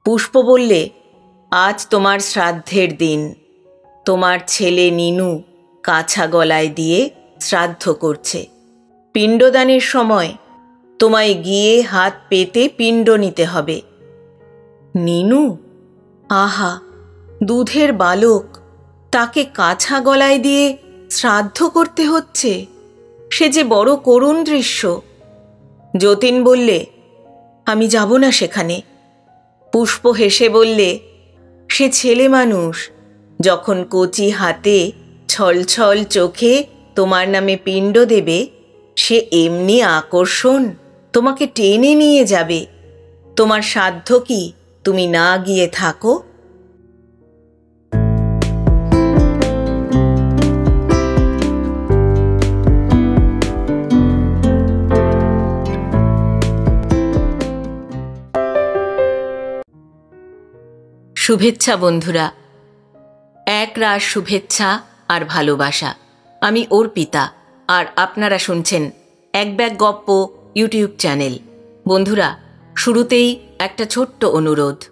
পুষ্প বললে, আজ তোমার শ্রাদ্ধের দিন। তোমার ছেলে নিনু কাছা গলায় দিয়ে শ্রাদ্ধ করছে। পিণ্ডদানের সময় তোমায় গিয়ে হাত পেতে পিণ্ড নিতে হবে। নিনু? আহা, দুধের বালক, তাকে কাছা গলায় দিয়ে শ্রাদ্ধ করতে হচ্ছে। সে যে বড় করুণ দৃশ্য। যতীন বললে, আমি যাব না সেখানে। পুষ্প হেসে বললে, সে ছেলে মানুষ, যখন কচি হাতে ছলছল চোখে তোমার নামে পিণ্ড দেবে, সে এমনি আকর্ষণ তোমাকে টেনে নিয়ে যাবে। তোমার সাধ্য কি তুমি না গিয়ে থাকো? শুভেচ্ছা বন্ধুরা, এক রাশ শুভেচ্ছা আর ভালোবাসা। আমি অর্পিতা, আর আপনারা শুনছেন এক ব্যাগ গপ্প ইউটিউব চ্যানেল। বন্ধুরা, শুরুতেই একটা ছোট্ট অনুরোধ।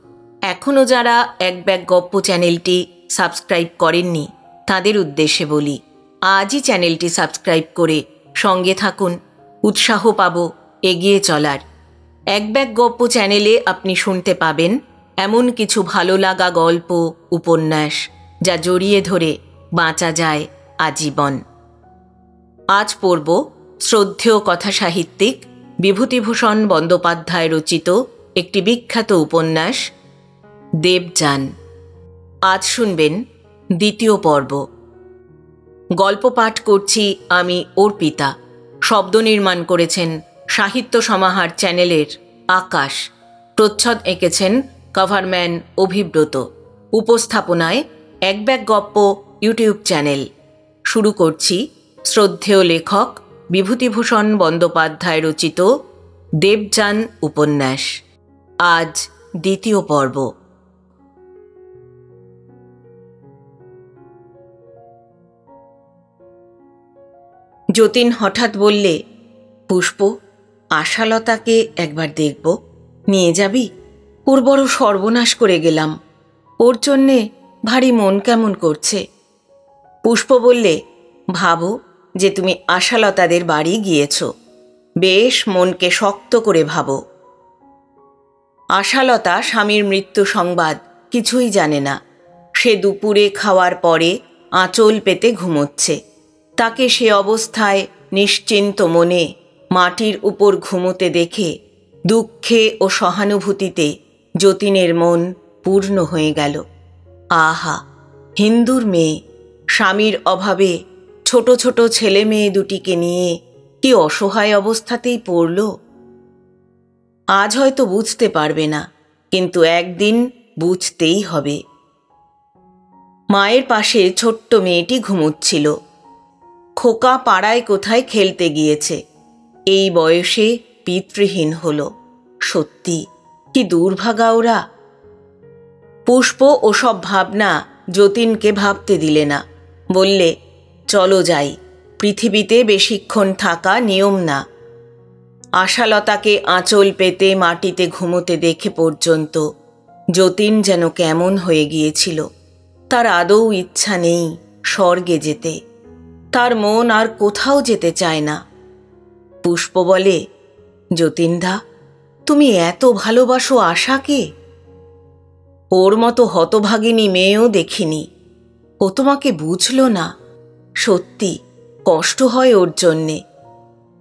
এখনও যারা এক ব্যাগ গপ্প চ্যানেলটি সাবস্ক্রাইব করেননি, তাদের উদ্দেশ্যে বলি, আজই চ্যানেলটি সাবস্ক্রাইব করে সঙ্গে থাকুন। উৎসাহ পাব এগিয়ে চলার। এক ব্যাগ গপ্প চ্যানেলে আপনি শুনতে পাবেন এমন কিছু ভালো লাগা গল্প, উপন্যাস, যা জড়িয়ে ধরে বাঁচা যায় আজীবন। আজ পড়ব শ্রদ্ধেয় কথাসাহিত্যিক বিভূতিভূষণ বন্দ্যোপাধ্যায় রচিত একটি বিখ্যাত উপন্যাস দেবযান। আজ শুনবেন দ্বিতীয় পর্ব। গল্প পাঠ করছি আমি অর্পিতা। শব্দ নির্মাণ করেছেন সাহিত্য সমাহার চ্যানেলের আকাশ। প্রচ্ছদ এঁকেছেন কভারম্যান অভিব্রত। উপস্থাপনায় এক ব্যাগ গপ্প ইউটিউব চ্যানেল। শুরু করছি শ্রদ্ধেয় লেখক বিভূতিভূষণ বন্দ্যোপাধ্যায় রচিত দেবযান উপন্যাস। আজ দ্বিতীয় পর্ব। যতীন হঠাৎ বললে, পুষ্প, আশালতাকে একবার দেখব, নিয়ে যাবি? ওর বড় সর্বনাশ করে গেলাম। ওর জন্যে ভারী মন কেমন করছে। পুষ্প বললে, ভাবো যে তুমি আশালতাদের বাড়ি গিয়েছ। বেশ মনকে শক্ত করে ভাবো। আশালতা স্বামীর মৃত্যু সংবাদ কিছুই জানে না। সে দুপুরে খাওয়ার পরে আঁচল পেতে ঘুমোচ্ছে। তাকে সে অবস্থায় নিশ্চিন্ত মনে মাটির উপর ঘুমোতে দেখে দুঃখে ও সহানুভূতিতে যতীনের মন পূর্ণ হয়ে গেল। আহা, হিন্দুর মেয়ে, স্বামীর অভাবে ছোট ছোট ছেলে মেয়ে দুটিকে নিয়ে কি অসহায় অবস্থাতেই পড়ল। আজ হয়তো বুঝতে পারবে না, কিন্তু একদিন বুঝতেই হবে। মায়ের পাশে ছোট্ট মেয়েটি ঘুমোচ্ছিল। খোকা পাড়ায় কোথায় খেলতে গিয়েছে। এই বয়সে পিতৃহীন হল। সত্যি কি দুর্ভাগা ওরা। পুষ্প ওসব ভাবনা যতীনকে ভাবতে দিলে না। বললে, চলো যাই, পৃথিবীতে বেশিক্ষণ থাকা নিয়ম না। আশালতাকে আঁচল পেতে মাটিতে ঘুমোতে দেখে পর্যন্ত যতীন যেন কেমন হয়ে গিয়েছিল। তার আদৌ ইচ্ছা নেই স্বর্গে যেতে। তার মন আর কোথাও যেতে চায় না। পুষ্প বলে, যতীনদা, তুমি এত ভালোবাসো আশাকে? ওর মতো হতভাগিনী মেয়েও দেখিনি। ও তোমাকে বুঝল না। সত্যি কষ্ট হয় ওর জন্যে।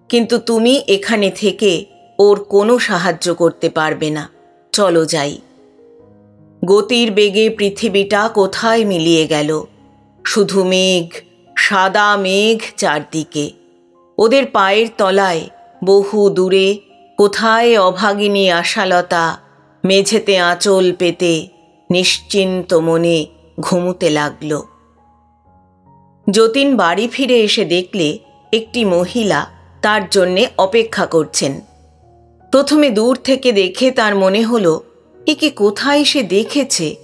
কিন্তু তুমি এখানে থেকে ওর কোনো সাহায্য করতে পারবে না। চলো যাই। গতির বেগে পৃথিবীটা কোথায় মিলিয়ে গেল। শুধু মেঘ, সাদা মেঘ চারদিকে। ওদের পায়ের তলায় বহু দূরে কোথায় অভাগিনী আশালতা মেঝেতে আঁচল পেতে নিশ্চিন্ত মনে ঘুমুতে লাগল। যতীন বাড়ি ফিরে এসে দেখলে একটি মহিলা তার জন্যে অপেক্ষা করছেন। প্রথমে দূর থেকে দেখে তার মনে হলো একে কোথায় সে দেখেছে।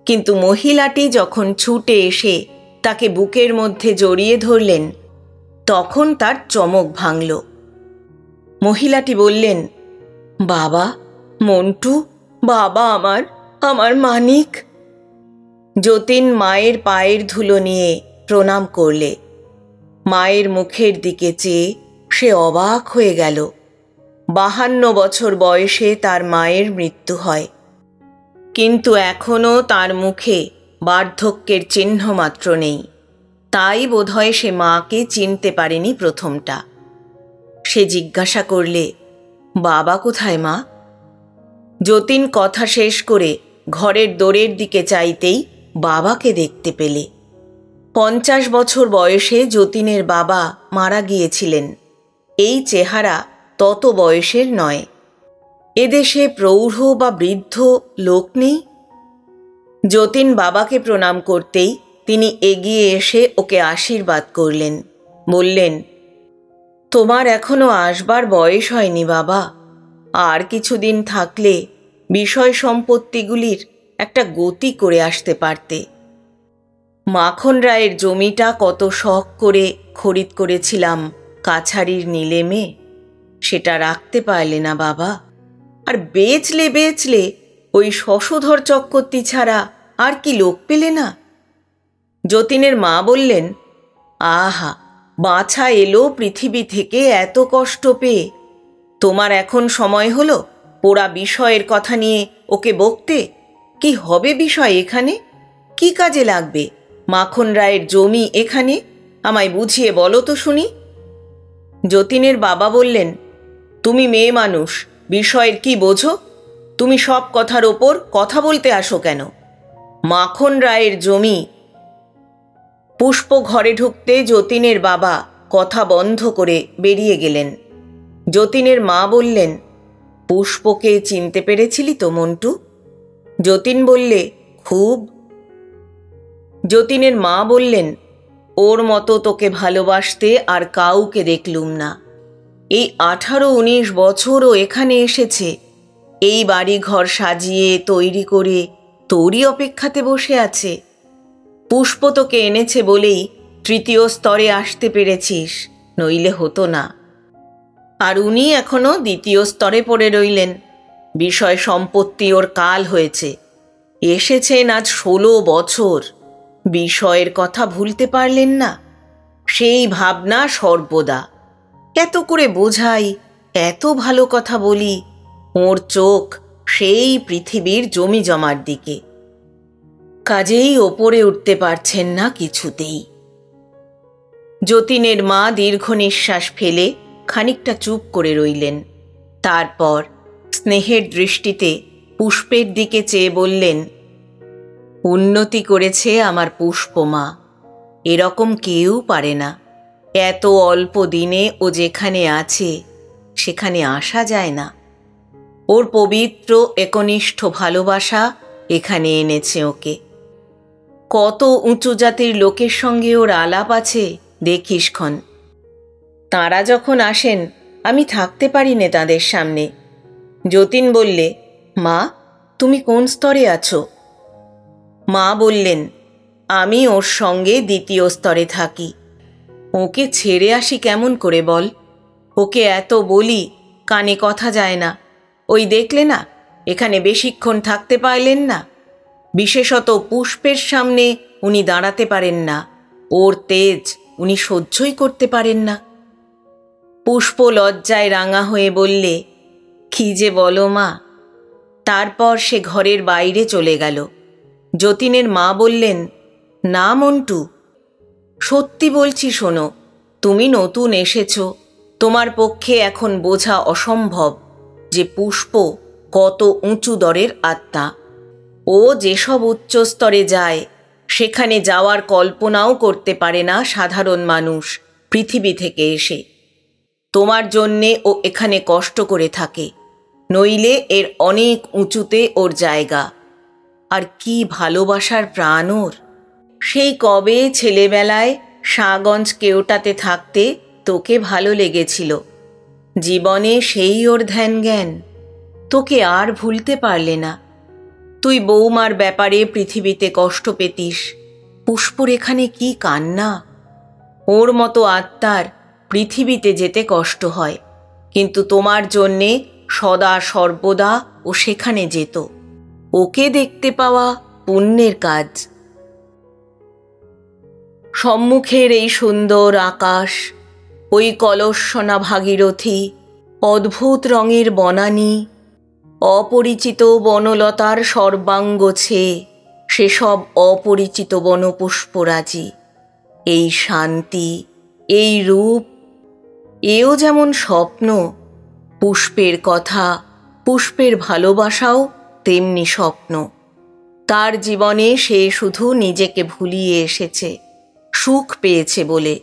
কিন্তু মহিলাটি যখন ছুটে এসে তাকে বুকের মধ্যে জড়িয়ে ধরলেন, তখন তার চমক ভাঙল। মহিলাটি বললেন, বাবা, মন্টু, বাবা আমার, আমার মানিক। যতীন মায়ের পায়ের ধুলো নিয়ে প্রণাম করলে। মায়ের মুখের দিকে চেয়ে সে অবাক হয়ে গেল। 52 বছর বয়সে তার মায়ের মৃত্যু হয়, কিন্তু এখনো তার মুখে বার্ধক্যের চিহ্ন মাত্র নেই। তাই বোধহয় সে মাকে চিনতে পারেনি প্রথমটা। সে জিজ্ঞাসা করলে, বাবা কোথায় মা? যতীন কথা শেষ করে ঘরের দোরের দিকে চাইতেই বাবাকে দেখতে পেলে। 50 বছর বয়সে যতীনের বাবা মারা গিয়েছিলেন। এই চেহারা তত বয়সের নয়। এদেশে প্রৌঢ় বা বৃদ্ধ লোক নেই। যতীন বাবাকে প্রণাম করতেই তিনি এগিয়ে এসে ওকে আশীর্বাদ করলেন। বললেন, তোমার এখনো আসবার বয়স হয়নি বাবা। আর কিছুদিন থাকলে বিষয় সম্পত্তিগুলির একটা গতি করে আসতে পারতে। মাখন রায়ের জমিটা কত শখ করে খরিদ করেছিলাম কাছারির নিলেমে, সেটা রাখতে পারলে না বাবা। আর বেচলে ওই শশধর চক্রবর্তী ছাড়া আর কি লোক পেলে না? যতীনের মা বললেন, আহা, বাছা এলো পৃথিবী থেকে এত কষ্ট পেয়ে, তোমার এখন সময় হলো পোড়া বিষয়ের কথা নিয়ে ওকে বকতে? কি হবে বিষয় এখানে? কি কাজে লাগবে মাখন রায়ের জমি এখানে? আমায় বুঝিয়ে বলো তো শুনি। যতীনের বাবা বললেন, তুমি মেয়ে মানুষ, বিষয়ের কি বোঝো? তুমি সব কথার ওপর কথা বলতে আসো কেন? মাখন রায়ের জমি। পুষ্প ঘরে ঢুকতে যতীনের বাবা কথা বন্ধ করে বেরিয়ে গেলেন। যতীনের মা বললেন, পুষ্পকে চিনতে পেরেছিলি তো মন্টু? যতীন বললে, খুব। যতীনের মা বললেন, ওর মতো তোকে ভালোবাসতে আর কাউকে দেখলুম না। এই 18-19 বছরও এখানে এসেছে, এই বাড়ি ঘর সাজিয়ে তৈরি করে তোরই অপেক্ষাতে বসে আছে। পুষ্প তোকে এনেছে বলেই 3য় স্তরে আসতে পেরেছিস, নইলে হতো না। আর উনি এখনো 2য় স্তরে পড়ে রইলেন। বিষয় সম্পত্তি ওর কাল হয়েছে। এসেছেন আজ 16 বছর, বিষয়ের কথা ভুলতে পারলেন না। সেই ভাবনা সর্বদা। এত করে বোঝাই, এত ভালো কথা বলি, ওর চোখ সেই পৃথিবীর জমি জমার দিকে। কাজেই ওপরে উঠতে পারছেন না কিছুতেই। যতীনের মা দীর্ঘ নিঃশ্বাস ফেলে খানিকটা চুপ করে রইলেন। তারপর স্নেহের দৃষ্টিতে পুষ্পের দিকে চেয়ে বললেন, উন্নতি করেছে আমার পুষ্পমা, এরকম কেউ পারে না। এত অল্প দিনে ও যেখানে আছে সেখানে আসা যায় না। ওর পবিত্র একনিষ্ঠ ভালোবাসা এখানে এনেছে ওকে। কত উঁচু জাতির লোকের সঙ্গে ওর আলাপ আছে দেখিস ক্ষণ। তাঁরা যখন আসেন আমি থাকতে পারি না তাদের সামনে। যতীন বললে, মা তুমি কোন স্তরে আছো? মা বললেন, আমি ওর সঙ্গে 2য় স্তরে থাকি। ওকে ছেড়ে আসি কেমন করে বল? ওকে এত বলি, কানে কথা যায় না। ওই দেখলে না, এখানে বেশিক্ষণ থাকতে পারলেন না। বিশেষত পুষ্পের সামনে উনি দাঁড়াতে পারেন না। ওর তেজ উনি সহ্যই করতে পারেন না। পুষ্প লজ্জায় রাঙা হয়ে বললে, কি যে বলো মা। তারপর সে ঘরের বাইরে চলে গেল। যতীনের মা বললেন, না মন্টু, সত্যি বলছি শোনো, তুমি নতুন এসেছ, তোমার পক্ষে এখন বোঝা অসম্ভব যে পুষ্প কত উঁচু দরের আত্মা। ও যেসব উচ্চ স্তরে যায় সেখানে যাওয়ার কল্পনাও করতে পারে না সাধারণ মানুষ পৃথিবী থেকে এসে। তোমার জন্যে ও এখানে কষ্ট করে থাকে, নইলে এর অনেক উঁচুতে ওর জায়গা। আর কি ভালোবাসার প্রাণ ওর! সেই কবে ছেলেবেলায় শাহগঞ্জ কেওটাতে থাকতে তোকে ভালো লেগেছিল। জীবনে সেই ওর ধ্যান জ্ঞান। তোকে আর ভুলতে পারলে না। তুই বৌমার ব্যাপারে পৃথিবীতে কষ্ট পেতিস, পুষ্পর এখানে কি কান্না! ওর মতো আত্মার পৃথিবীতে যেতে কষ্ট হয়, কিন্তু তোমার জন্যে সদা সর্বদা ও সেখানে যেত। ওকে দেখতে পাওয়া পুণ্যের কাজ। সম্মুখের এই সুন্দর আকাশ, ওই কলস্বনা ভাগীরথী, অদ্ভুত রঙের বনানী, অপরিচিত বনলতার সর্বাঙ্গ ছেয়ে সেসব অপরিচিত বনপুষ্পরাজি, এই শান্তি, এই রূপ, এও যেমন স্বপ্ন। পুষ্পের কথা, পুষ্পের ভালোবাসাও তেমনি স্বপ্ন। তার জীবনে সে শুধু নিজেকে ভুলিয়ে এসেছে, সুখ পেয়েছে বলে,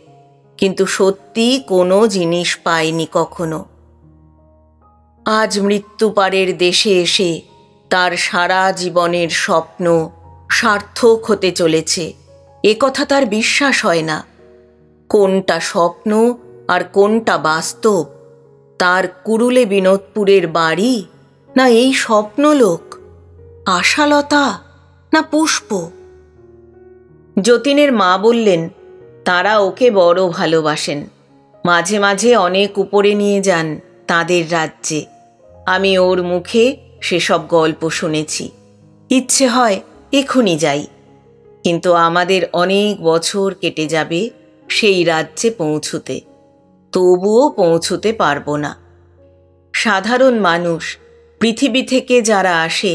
কিন্তু সত্যি কোনো জিনিস পায়নি কখনো। আজ মৃত্যুপারের দেশে এসে তার সারা জীবনের স্বপ্ন সার্থক হতে চলেছে, এ কথা তার বিশ্বাস হয় না। কোনটা স্বপ্ন আর কোনটা বাস্তব, তার কুরুলে বিনোদপুরের বাড়ি, না এই স্বপ্নলোক, আশালতা না পুষ্প? যতীনের মা বললেন তারা ওকে বড় ভালোবাসেন, মাঝে মাঝে অনেক উপরে নিয়ে যান তাদের রাজ্যে। আমি ওর মুখে সেসব গল্প শুনেছি। ইচ্ছে হয় এখনই যাই, কিন্তু আমাদের অনেক বছর কেটে যাবে সেই রাজ্যে পৌঁছতে, তবুও পৌঁছতে পারবো না। সাধারণ মানুষ, পৃথিবী থেকে যারা আসে,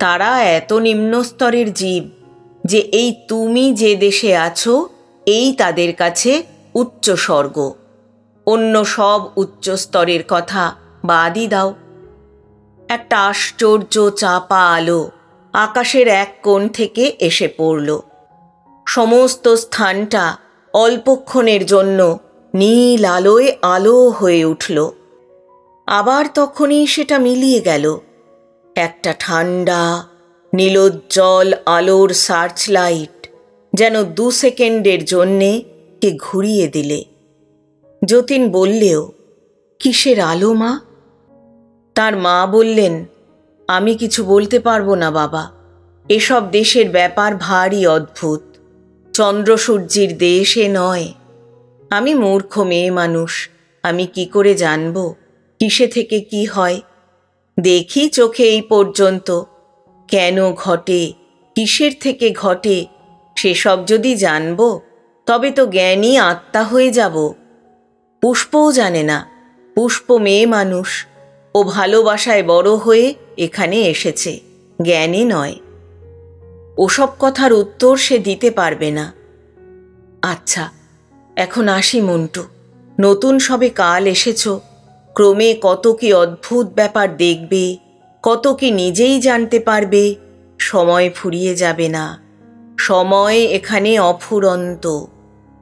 তারা এত নিম্ন স্তরের জীব যে এই তুমি যে দেশে আছো এই তাদের কাছে উচ্চ স্বর্গ। অন্য সব উচ্চ স্তরের কথা বাদই দাও। একটা আশ্চর্য চাপা আলো আকাশের এক কোণ থেকে এসে পড়ল। সমস্ত স্থানটা অল্পক্ষণের জন্য নীল আলোয় আলো হয়ে উঠল। আবার তখনই সেটা মিলিয়ে গেল। একটা ঠান্ডা নীলোজ্জ্বল আলোর সার্চ লাইট যেন 2 সেকেন্ডের জন্যে কে ঘুরিয়ে দিলে। যতীন বললেও, কিসের আলো মা? তার মা বললেন, আমি কিছু বলতে পারবো না বাবা, এসব দেশের ব্যাপার ভারী অদ্ভুত। চন্দ্র সূর্যের দেশ এ নয়। আমি মূর্খ মেয়ে মানুষ, আমি কি করে জানব কিসে থেকে কি হয়? দেখি চোখে এই পর্যন্ত, কেন ঘটে, কিসের থেকে ঘটে, সেসব যদি জানব তবে তো জ্ঞানী আত্মা হয়ে যাব। পুষ্পও জানে না, পুষ্প মেয়ে মানুষ, ও ভালোবাসায় বড় হয়ে এখানে এসেছে, জ্ঞানী নয়। ওসব কথার উত্তর সে দিতে পারবে না। আচ্ছা, এখন আসি মন্টু, নতুন সবে কাল এসেছ, ক্রমে কত কি অদ্ভুত ব্যাপার দেখবে, কত কি নিজেই জানতে পারবে। সময় ফুরিয়ে যাবে না, সময় এখানে অফুরন্ত,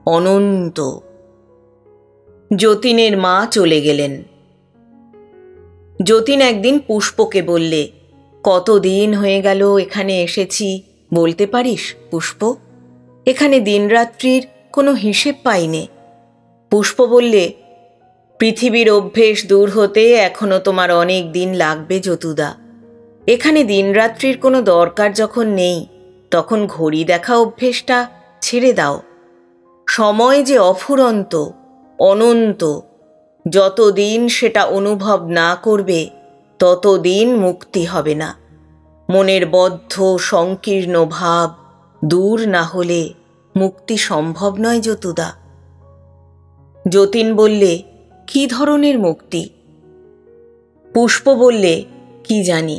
অনন্ত। যতীনের মা চলে গেলেন। যতীন একদিন পুষ্পকে বললে, কতদিন হয়ে গেল এখানে এসেছি, বলতে পারিস পুষ্প? এখানে দিনরাত্রির কোনো হিসেব পাইনে। পুষ্প বললে, পৃথিবীর অভ্যেস দূর হতে এখনো তোমার অনেক দিন লাগবে যতুদা। এখানে দিনরাত্রির কোনো দরকার যখন নেই, তখন ঘড়ি দেখা অভ্যেসটা ছেড়ে দাও। সময় যে অফুরন্ত, অনন্ত, যতদিন সেটা অনুভব না করবে ততদিন মুক্তি হবে না। মনের বদ্ধ সংকীর্ণ ভাব দূর না হলে মুক্তি সম্ভব নয় যতুদা। যতীন বললে, কি ধরনের মুক্তি? পুষ্প বললে, কি জানি,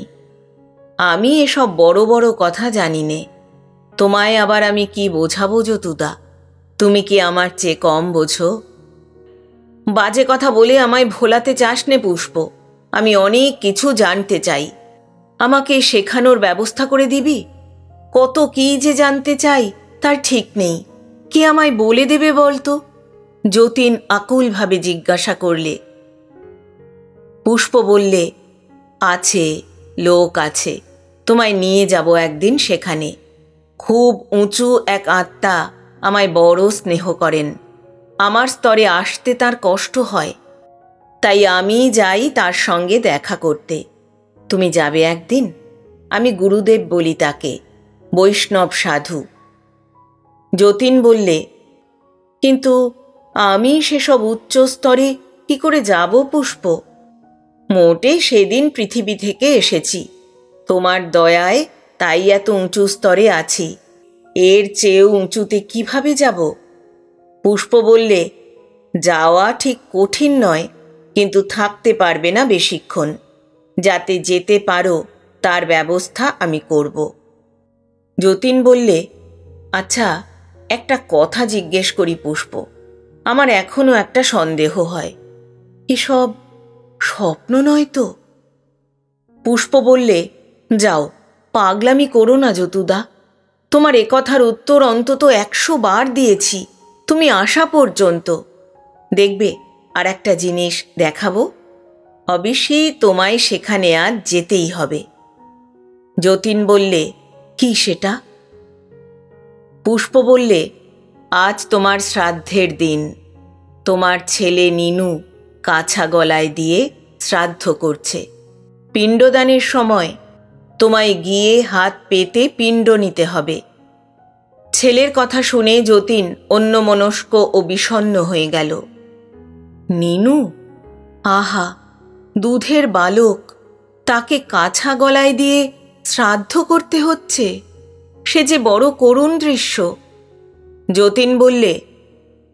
আমি এসব বড় বড় কথা জানি নে। তোমায় আবার আমি কি বোঝাবো যতুদা? তুমি কি আমার চেয়ে কম বোঝো? বাজে কথা বলে আমায় ভোলাতে চাস নে পুষ্প। আমি অনেক কিছু জানতে চাই, আমাকে শেখানোর ব্যবস্থা করে দিবি? কত কি যে জানতে চাই তার ঠিক নেই, কে আমায় বলে দেবে বলতো? যতীন আকুলভাবে জিজ্ঞাসা করলে। পুষ্প বললে, আছে, লোক আছে, তোমায় নিয়ে যাব একদিন সেখানে। খুব উঁচু এক আত্মা আমায় বড় স্নেহ করেন, আমার স্তরে আসতে তার কষ্ট হয়, তাই আমি যাই তার সঙ্গে দেখা করতে। তুমি যাবে একদিন? আমি গুরুদেব বলি তাকে, বৈষ্ণব সাধু। যতীন বললে, কিন্তু আমি সেসব উচ্চ স্তরে কি করে যাব পুষ্প? মোটে সেদিন পৃথিবী থেকে এসেছি, তোমার দয়ায় তাই এত উঁচু স্তরে আছি। এর চেয়েও উঁচুতে কিভাবে যাব? পুষ্প বললে, যাওয়া ঠিক কঠিন নয়, কিন্তু থাকতে পারবে না বেশিক্ষণ। যাতে যেতে পারো তার ব্যবস্থা আমি করব। যতীন বললে, আচ্ছা, একটা কথা জিজ্ঞেস করি পুষ্প, আমার এখনো একটা সন্দেহ হয়, এসব স্বপ্ন নয় তো? পুষ্প বললে, যাও, পাগলামি করো না যতুদা, তোমার একথার উত্তর অন্তত 100 বার দিয়েছি, তুমি আসা পর্যন্ত। দেখবে আর একটা জিনিস দেখাবো, অবশ্যই তোমায় সেখানে আজ যেতেই হবে। যতীন বললে, কি সেটা? পুষ্প বললে, আজ তোমার শ্রাদ্ধের দিন। তোমার ছেলে নিনু কাছা গলায় দিয়ে শ্রাদ্ধ করছে। পিণ্ডদানের সময় তোমায় গিয়ে হাত পেতে পিণ্ড নিতে হবে। ছেলের কথা শুনে যতীন অন্যমনস্ক ও বিষণ্ণ হয়ে গেল। নিনু, আহা, দুধের বালক, তাকে কাছা গলায় দিয়ে শ্রাদ্ধ করতে হচ্ছে, সে যে বড় করুণ দৃশ্য। যতীন বললে,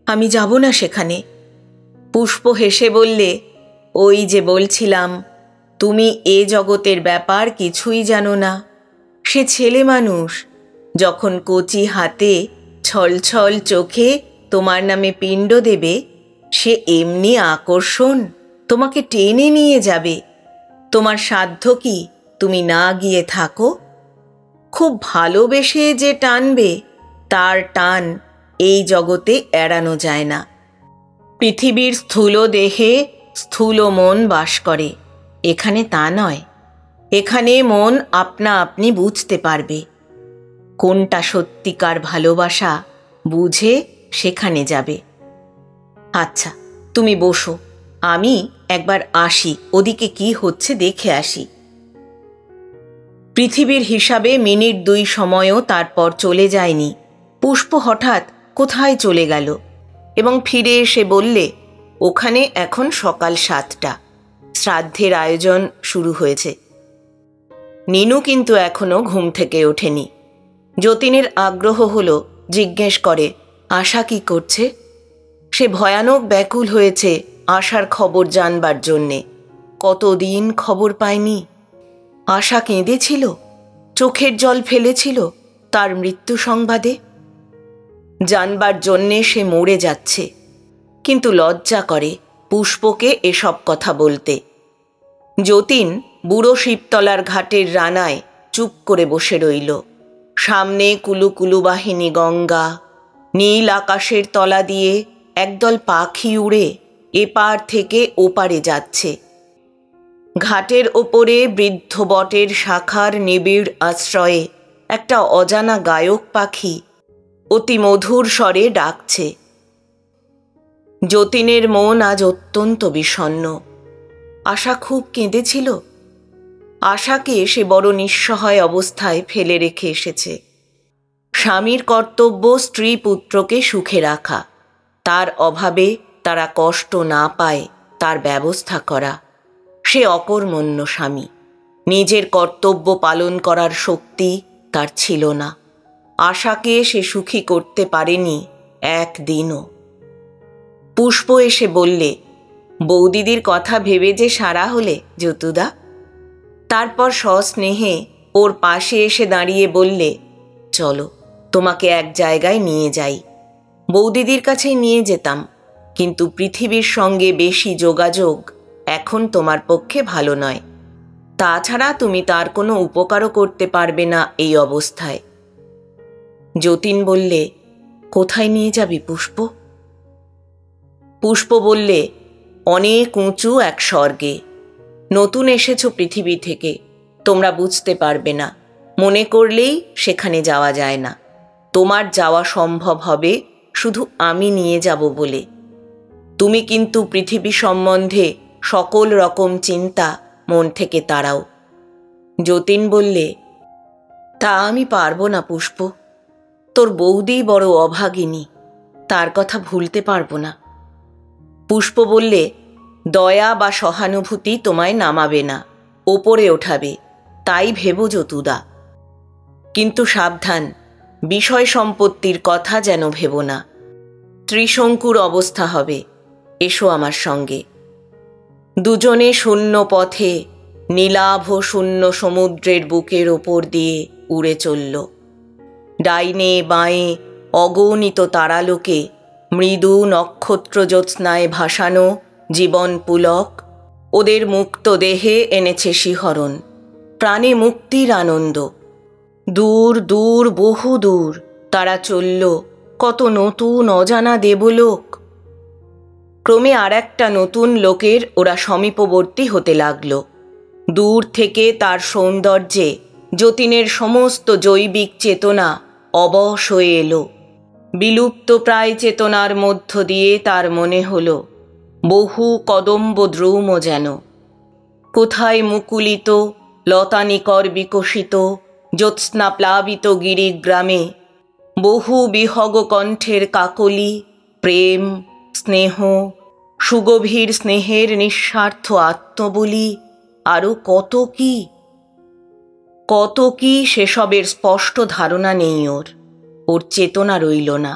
আমি যাব না সেখানে। পুষ্প হেসে বললে, ওই যে বলছিলাম, তুমি এ জগতের ব্যাপার কিছুই জানো না। সে ছেলে মানুষ, যখন কচি হাতে ছলছল চোখে তোমার নামে পিণ্ড দেবে, সে এমনি আকর্ষণ তোমাকে টেনে নিয়ে যাবে। তোমার সাধ্য কি তুমি না গিয়ে থাকো? খুব ভালোবেসে যে টানবে, তার টান এই জগতে এড়ানো যায় না। পৃথিবীর স্থূল দেহে স্থূল মন বাস করে, এখানে তা নয়। এখানে মন আপনা আপনি বুঝতে পারবে কোনটা সত্যিকার ভালোবাসা, বুঝে সেখানে যাবে। আচ্ছা, তুমি বসো, আমি একবার আসি, ওদিকে কি হচ্ছে দেখে আসি। পৃথিবীর হিসাবে মিনিট 2 সময়ও তারপর চলে যায়নি। পুষ্প হঠাৎ কোথায় চলে গেল এবং ফিরে এসে বললে, ওখানে এখন সকাল 7টা, শ্রাদ্ধের আয়োজন শুরু হয়েছে। নিনু কিন্তু এখনো ঘুম থেকে ওঠেনি। যতীনের আগ্রহ হলো, জিজ্ঞেস করে, আশা কি করছে? সে ভয়ানক ব্যাকুল হয়েছে আশার খবর জানবার জন্যে। কতদিন খবর পায়নি। আশা কেঁদেছিল, চোখের জল ফেলেছিল তার মৃত্যু সংবাদে। জানবার জন্যে সে মরে যাচ্ছে, কিন্তু লজ্জা করে পুষ্পকে এসব কথা বলতে। যতীন বুড়ো শিবতলার ঘাটের রানায় চুপ করে বসে রইল। সামনে কুলুকুলু বাহিনী গঙ্গা, নীল আকাশের তলা দিয়ে একদল পাখি উড়ে এপার থেকে ওপারে যাচ্ছে। ঘাটের ওপরে বৃদ্ধ বটের শাখার নিবিড় আশ্রয়ে একটা অজানা গায়ক পাখি অতি মধুর স্বরে ডাকছে। যতীনের মন আজ অত্যন্ত বিষণ্ণ। আশা খুব কেঁদেছিল। আশাকে সে বড় নিঃসহায় অবস্থায় ফেলে রেখে এসেছে। স্বামীর কর্তব্য স্ত্রী পুত্রকে সুখে রাখা, তার অভাবে তারা কষ্ট না পায় তার ব্যবস্থা করা। সে অকর্মণ্য স্বামী, নিজের কর্তব্য পালন করার শক্তি তার ছিল না। আশাকে সে সুখী করতে পারেনি একদিনও। পুষ্প এসে বললে, বৌদিদির কথা ভেবে যে সারা হলে যতুদা। তারপর সস্নেহে ওর পাশে এসে দাঁড়িয়ে বললে, চলো, তোমাকে এক জায়গায় নিয়ে যাই। বৌদিদির কাছেই নিয়ে যেতাম, কিন্তু পৃথিবীর সঙ্গে বেশি যোগাযোগ এখন তোমার পক্ষে ভালো নয়। তাছাড়া তুমি তার কোনো উপকারও করতে পারবে না এই অবস্থায়। যতীন বললে, কোথায় নিয়ে যাবি পুষ্প? পুষ্প বললে, অনেক উঁচু এক স্বর্গে। নতুন এসেছো পৃথিবী থেকে, তোমরা বুঝতে পারবে না। মনে করলেই সেখানে যাওয়া যায় না। তোমার যাওয়া সম্ভব হবে শুধু আমি নিয়ে যাব বলে। তুমি কিন্তু পৃথিবী সম্বন্ধে সকল রকম চিন্তা মন থেকে তাড়াও। যতীন বললে, তা আমি পারবো না পুষ্প। তোর বৌদি বড় অভাগিনী, তার কথা ভুলতে পারবো না। পুষ্প বললে, দয়া বা সহানুভূতি তোমায় নামাবে না, ওপরে ওঠাবে, তাই ভেবো যতুদা। কিন্তু সাবধান, বিষয় সম্পত্তির কথা যেন ভেবো না। ত্রিশঙ্কুর অবস্থা হবে। এসো আমার সঙ্গে। দুজনে শূন্য পথে নীলাভ শূন্য সমুদ্রের বুকের ওপর দিয়ে উড়ে চলল। ডাইনে বাঁয়ে অগণিত তারালোকে মৃদু নক্ষত্র জ্যোৎস্নায় ভাসানো জীবন পুলক ওদের মুক্ত দেহে এনেছে শিহরণ, প্রাণে মুক্তির আনন্দ। দূর দূর বহু দূর তারা চলল কত নতুন অজানা দেবলোক। ক্রমে আর একটা নতুন লোকের ওরা সমীপবর্তী হতে লাগল। দূর থেকে তার সৌন্দর্যে যতীনের সমস্ত জৈবিক চেতনা অবশ হয়ে এলো। বিলুপ্ত প্রায় চেতনার মধ্য দিয়ে তার মনে হলো বহু কদম্ব দ্রুম যেন কোথায় মুকুলিত লতানিকর বিকশিত জ্যোৎস্না প্লাবিত গিরিগ্রামে বহু বিহগ কণ্ঠের কাকলি, প্রেম, স্নেহ, সুগভীর স্নেহের নিঃস্বার্থ আত্মবলি, আরও কত কি কত কি সেসবের স্পষ্ট ধারণা নেই ওর চেতনা রইল না।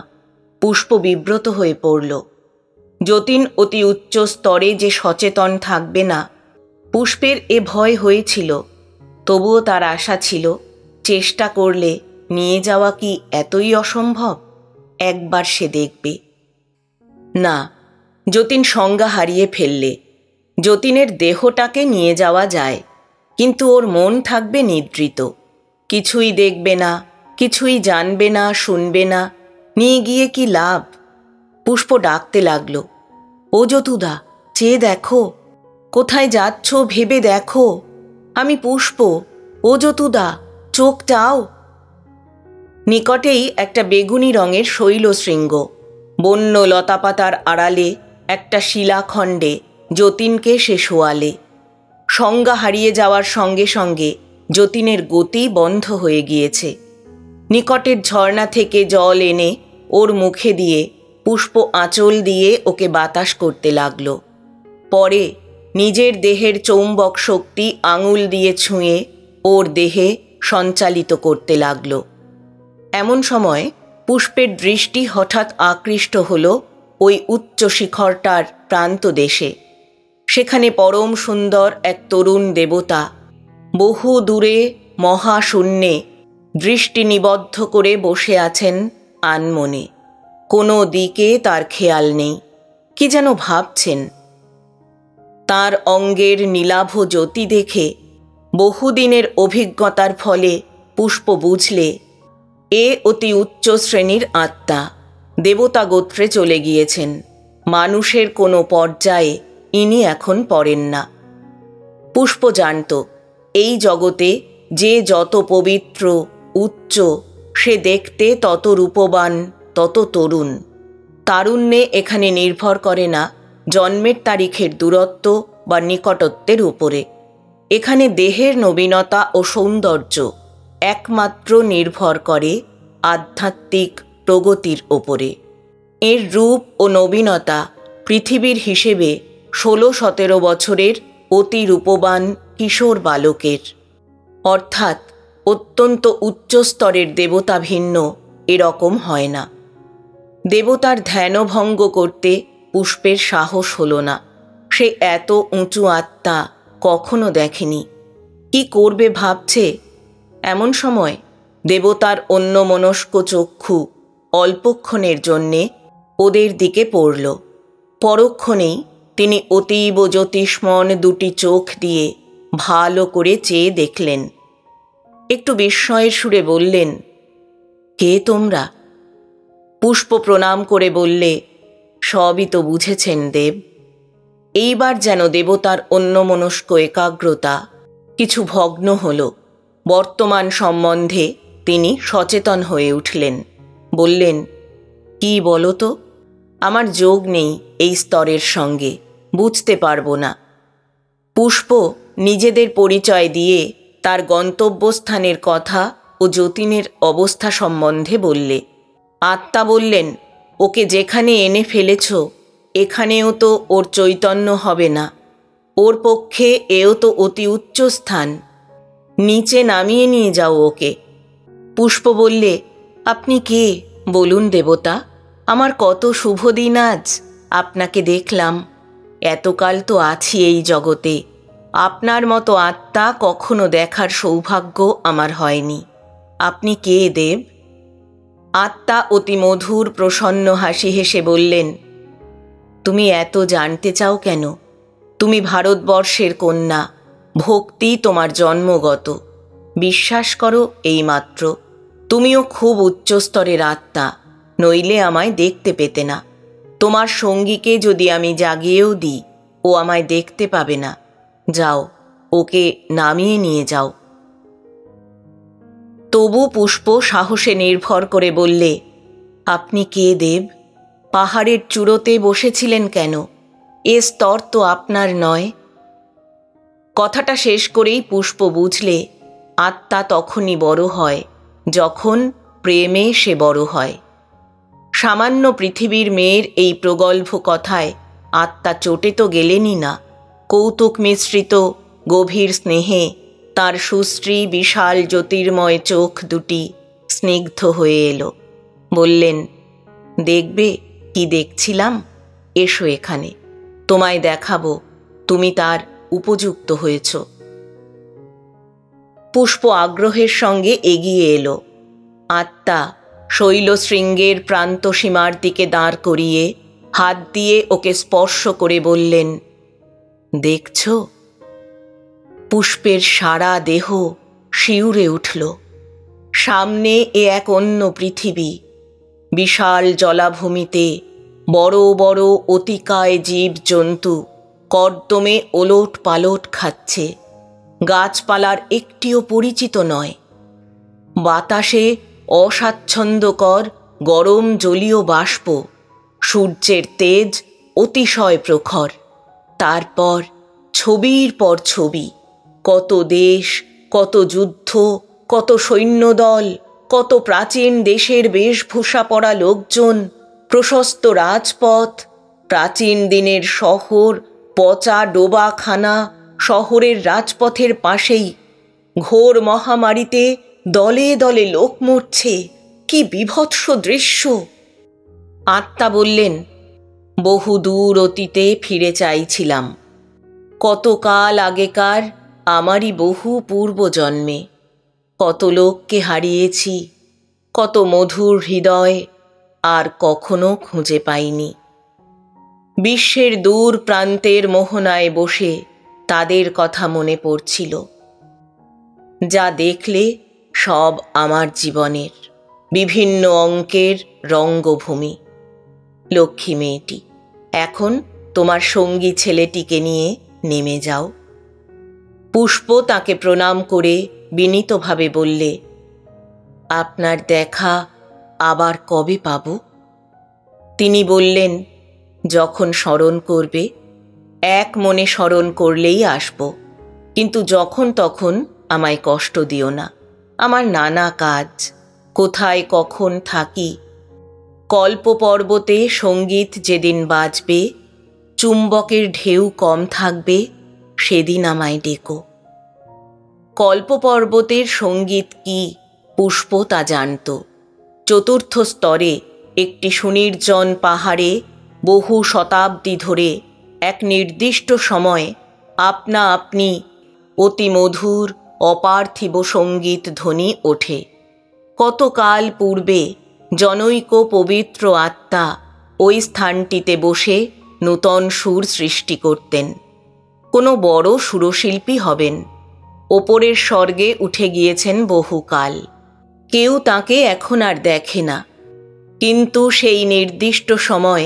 পুষ্প বিব্রত হয়ে পড়ল। যতীন অতি উচ্চ স্তরে যে সচেতন থাকবে না, পুষ্পের এ ভয় হয়েছিল। তবুও তার আশা ছিল চেষ্টা করলে নিয়ে যাওয়া কি এতই অসম্ভব? একবার সে দেখবে। না, যতীন সংজ্ঞা হারিয়ে ফেললে। যতীনের দেহটাকে নিয়ে যাওয়া যায়, কিন্তু ওর মন থাকবে নিদ্রিত, কিছুই দেখবে না, কিছুই জানবে না, শুনবে না। নিয়ে গিয়ে কি লাভ? পুষ্প ডাকতে লাগল, ও যতুদা, চেয়ে দেখো, কোথায় যাচ্ছ ভেবে দেখো, আমি পুষ্প, ও যতুদা, চোখটাও। নিকটেই একটা বেগুনি রঙের শৈলশৃঙ্গ বন্য লতাপাতার আড়ালে একটা শিলাখণ্ডে যতীনকে সে শোয়ালে। সংজ্ঞা হারিয়ে যাওয়ার সঙ্গে সঙ্গে যতীনের গতি বন্ধ হয়ে গিয়েছে। নিকটের ঝর্ণা থেকে জল এনে ওর মুখে দিয়ে পুষ্প আঁচল দিয়ে ওকে বাতাস করতে লাগল। পরে নিজের দেহের চৌম্বক শক্তি আঙুল দিয়ে ছুঁয়ে ওর দেহে সঞ্চালিত করতে লাগল। এমন সময় পুষ্পের দৃষ্টি হঠাৎ আকৃষ্ট হল ওই উচ্চ শিখরটার প্রান্ত দেশে। সেখানে পরম সুন্দর এক তরুণ দেবতা বহু দূরে মহাশূন্যে দৃষ্টি নিবদ্ধ করে বসে আছেন আনমনে। কোনো দিকে তার খেয়াল নেই, কি যেন ভাবছেন। তার অঙ্গের নীলাভ জ্যোতি দেখে বহুদিনের অভিজ্ঞতার ফলে পুষ্প বুঝলে এ অতি উচ্চ শ্রেণীর আত্মা, দেবতা গোত্রে চলে গিয়েছেন। মানুষের কোনো পর্যায়ে ইনি এখন পড়েন না। পুষ্প জানত এই জগতে যে যত পবিত্র উচ্চ, সে দেখতে তত রূপবান, তত তরুণ। তারুণ্যে এখানে নির্ভর করে না জন্মের তারিখের দূরত্ব বা নিকটত্বের উপরে। এখানে দেহের নবীনতা ও সৌন্দর্য একমাত্র নির্ভর করে আধ্যাত্মিক প্রগতির ওপরে। এর রূপ ও নবীনতা পৃথিবীর হিসেবে 16-17 বছরের অতি রূপবান কিশোর বালকের, অর্থাৎ অত্যন্ত উচ্চস্তরের দেবতা ভিন্ন এরকম হয় না। দেবতার ধ্যানভঙ্গ করতে পুষ্পের সাহস হল না। সে এত উঁচু আত্মা কখনো দেখেনি। কি করবে ভাবছে। এমন সময় দেবতার অন্যমনস্ক চক্ষু অল্পক্ষণের জন্যে ওদের দিকে পড়ল। পরক্ষণেই তিনি অতীব জ্যোতিষ্মন দুটি চোখ দিয়ে ভালো করে চেয়ে দেখলেন। একটু বিস্ময়ের সুরে বললেন, কে তোমরা? পুষ্প প্রণাম করে বললে, সবই তো বুঝেছেন দেব। এইবার যেন দেবতার অন্যমনস্ক একাগ্রতা কিছু ভগ্ন হল। বর্তমান সম্বন্ধে তিনি সচেতন হয়ে উঠলেন। বললেন, কি বলো তো? আমার যোগ নেই এই স্তরের সঙ্গে, বুঝতে পারবো না। পুষ্প নিজেদের পরিচয় দিয়ে তার গন্তব্যস্থানের কথা ও যতীনের অবস্থা সম্বন্ধে বললে। আত্মা বললেন, ওকে যেখানে এনে ফেলেছ এখানেও তো ওর চৈতন্য হবে না, ওর পক্ষে এও তো অতি উচ্চ স্থান, নিচে নামিয়ে নিয়ে যাও ওকে। পুষ্প বললে, আপনি কে বলুন দেবতা? আমার কত শুভ দিন আজ, আপনাকে দেখলাম। এতকাল তো আছি এই জগতে, আপনার মতো আত্মা কখনো দেখার সৌভাগ্য আমার হয়নি। আপনি কে দেব? আত্মা অতি মধুর প্রসন্ন হাসি হেসে বললেন, তুমি এত জানতে চাও কেন? তুমি ভারতবর্ষের কন্যা, ভক্তি তোমার জন্মগত, বিশ্বাস করো এইমাত্র। তুমিও খুব উচ্চস্তরের আত্মা, নইলে আমায় দেখতে পেতে না। তোমার সঙ্গীকে যদি আমি জাগিয়েও দিই, ও আমায় দেখতে পাবে না। যাও, ওকে নামিয়ে নিয়ে যাও। তবু পুষ্প সাহসে নির্ভর করে বললে, আপনি কে দেব? পাহাড়ের চূড়োতে বসেছিলেন কেন? এ স্তর তো আপনার নয়। কথাটা শেষ করেই পুষ্প বুঝলে, আত্মা তখনই বড় হয় যখন প্রেমে সে বড় হয়। সামান্য পৃথিবীর মেয়ের এই প্রগল্ভ কথায় আত্মা চটে তো গেলেনই না, কৌতুক মিশ্রিত গভীর স্নেহে তার সুশ্রী বিশাল জ্যোতির্ময় চোখ দুটি স্নিগ্ধ হয়ে এলো। বললেন, দেখবে কি দেখছিলাম? এসো এখানে, তোমায় দেখাবো তুমি তার উপযুক্ত হয়েছ। পুষ্প আগ্রহের সঙ্গে এগিয়ে এলো। আত্মা শৈলশৃঙ্গের প্রান্তসীমার দিকে দাঁড় করিয়ে হাত দিয়ে ওকে স্পর্শ করে বললেন, দেখছ? পুষ্পের সারা দেহ শিউরে উঠল। সামনে এ এক অন্য পৃথিবী। বিশাল জলাভূমিতে বড় বড় অতিকায় জীব জন্তু কর্দমে ওলট পালট খাচ্ছে। গাছপালার একটিও পরিচিত নয়। বাতাসে অস্বাচ্ছন্দ্যকর গরম জলীয় বাষ্প, সূর্যের তেজ অতিশয় প্রখর। তারপর ছবির পর ছবি, কত দেশ, কত যুদ্ধ, কত সৈন্যদল, কত প্রাচীন দেশের বেশভূষা পরা লোকজন, প্রশস্ত রাজপথ, প্রাচীন দিনের শহর, পচা ডোবাখানা শহরের রাজপথের পাশেই। ঘোর মহামারীতে দলে দলে লোক মরছে, কি বীভৎস দৃশ্য! আত্মা বললেন, বহু দূর অতীতে ফিরে চাইছিলাম, কতকাল আগেকার আমারই বহু পূর্বজন্মে। কত লোককে হারিয়েছি, কত মধুর হৃদয় আর কখনো খুঁজে পাইনি। বিশ্বের দূর প্রান্তের মোহনায় বসে তাদের কথা মনে পড়ছিল। যা দেখলে সব আমার জীবনের বিভিন্ন অঙ্কের রঙ্গভূমি। লক্ষ্মী মেয়েটি, এখন তোমার সঙ্গী ছেলেটিকে নিয়ে নেমে যাও। পুষ্প তাকে প্রণাম করে বিনীতভাবে বললে, আপনার দেখা আবার কবে পাব? তিনি বললেন, যখন স্মরণ করবে। এক মনে স্মরণ করলেই আসব, কিন্তু যখন তখন আমায় কষ্ট দিও না। আমার নানা কাজ, কোথায় কখন থাকি। কল্প পর্বতে সঙ্গীত যেদিন বাজবে, চুম্বকের ঢেউ কম থাকবে, সেদিন আমায় ডেকো। কল্প পর্বতের সঙ্গীত কি পুষ্প তা জানত। চতুর্থ স্তরে একটি সুনির্জন পাহাড়ে বহু শতাব্দী ধরে এক নির্দিষ্ট সময় আপনা আপনি অতি মধুর অপার্থিব সঙ্গীত ধ্বনি ওঠে। কতকাল পূর্বে জনৈক পবিত্র আত্মা ওই স্থানটিতে বসে নূতন সুর সৃষ্টি করতেন। কোনো বড় সুরশিল্পী হবেন। ওপরের স্বর্গে উঠে গিয়েছেন বহুকাল। কেউ তাকে এখন আর দেখে না, কিন্তু সেই নির্দিষ্ট সময়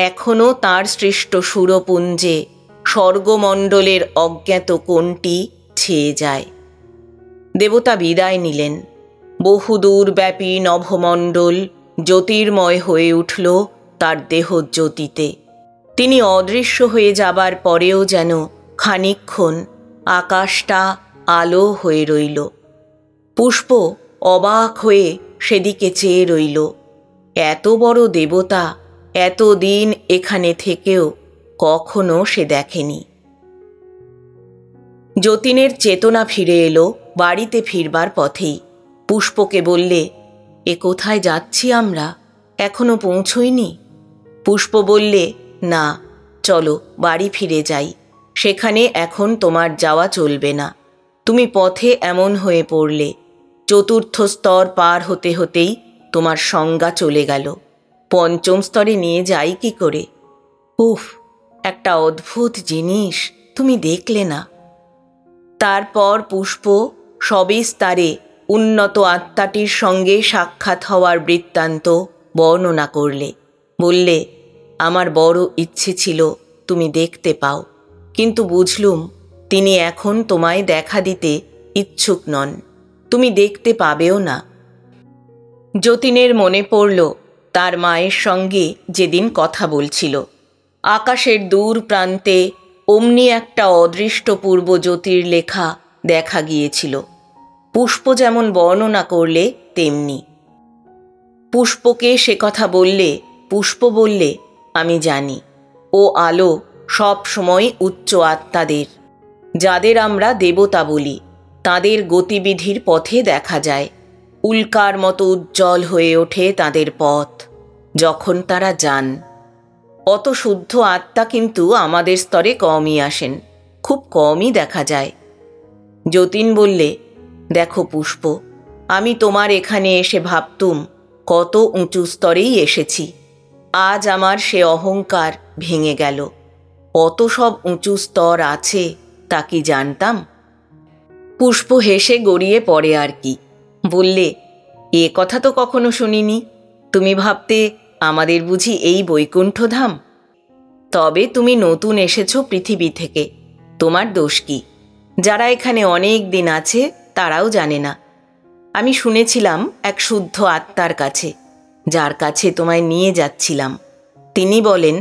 এখনও তাঁর সৃষ্ট সুরপুঞ্জে স্বর্গমণ্ডলের অজ্ঞাত কোণটি ছেয়ে যায়। দেবতা বিদায় নিলেন। বহুদূরব্যাপী নভমণ্ডল জ্যোতির্ময় হয়ে উঠল তার দেহজ্যোতিতে। তিনি অদৃশ্য হয়ে যাবার পরেও যেন খানিকক্ষণ আকাশটা আলো হয়ে রইল। পুষ্প অবাক হয়ে সেদিকে চেয়ে রইল। এত বড় দেবতা এতদিন এখানে থেকেও কখনো সে দেখেনি। যতীনের চেতনা ফিরে এলো বাড়িতে ফিরবার পথেই। পুষ্পকে বললে, এ কোথায় যাচ্ছি আমরা? এখনো পৌঁছইনি। পুষ্প বললে, না, চলো বাড়ি ফিরে যাই। সেখানে এখন তোমার যাওয়া চলবে না। তুমি পথে এমন হয়ে পড়লে, চতুর্থ স্তর পার হতে হতেই তোমার সংজ্ঞা চলে গেল। পঞ্চম স্তরে নিয়ে যাই কি করে? উফ, একটা অদ্ভুত জিনিস তুমি দেখলে না। তারপর পুষ্প সবিস্তারে উন্নত আত্মাটির সঙ্গে সাক্ষাৎ হওয়ার বৃত্তান্ত বর্ণনা করলে। বললে, আমার বড় ইচ্ছে ছিল তুমি দেখতে পাও, কিন্তু বুঝলুম তিনি এখন তোমায় দেখা দিতে ইচ্ছুক নন। তুমি দেখতে পাবেও না। যতীনের মনে পড়ল তার মায়ের সঙ্গে যেদিন কথা বলছিল। আকাশের দূর প্রান্তে অমনি একটা অদৃষ্ট পূর্ব জ্যোতির্লেখা দেখা গিয়েছিল। পুষ্প যেমন বর্ণনা করলে তেমনি। পুষ্পকে সে কথা বললে পুষ্প বললে, আমি জানি ও আলো সব সময় উচ্চ আত্মাদের, যাদের আমরা দেবতা বলি, তাদের গতিবিধির পথে দেখা যায়। উল্কার মতো উজ্জ্বল হয়ে ওঠে তাদের পথ যখন তারা যান। অত শুদ্ধ আত্মা কিন্তু আমাদের স্তরে কমই আসেন, খুব কমই দেখা যায়। যতীন বললে, দেখো পুষ্প, আমি তোমার এখানে এসে ভাবতুম কত উঁচু স্তরেই এসেছি। আজ আমার সে অহংকার ভেঙে গেল। অত সব উঁচু স্তর আছে তা কি জানতাম? পুষ্প হেসে গড়িয়ে পড়ে আর কি। বললে, এ কথা তো কখনো শুনিনি। তুমি ভাবতে আমাদের বুঝি এই বৈকুণ্ঠধাম? তবে তুমি নতুন এসেছো পৃথিবী থেকে, তোমার দোষ কি? যারা এখানে অনেক দিন আছে তারাও জানে না। আমি শুনেছিলাম এক শুদ্ধ আত্মার কাছে, যার কাছে তোমায় নিয়ে যাচ্ছিলাম। তিনি বলেন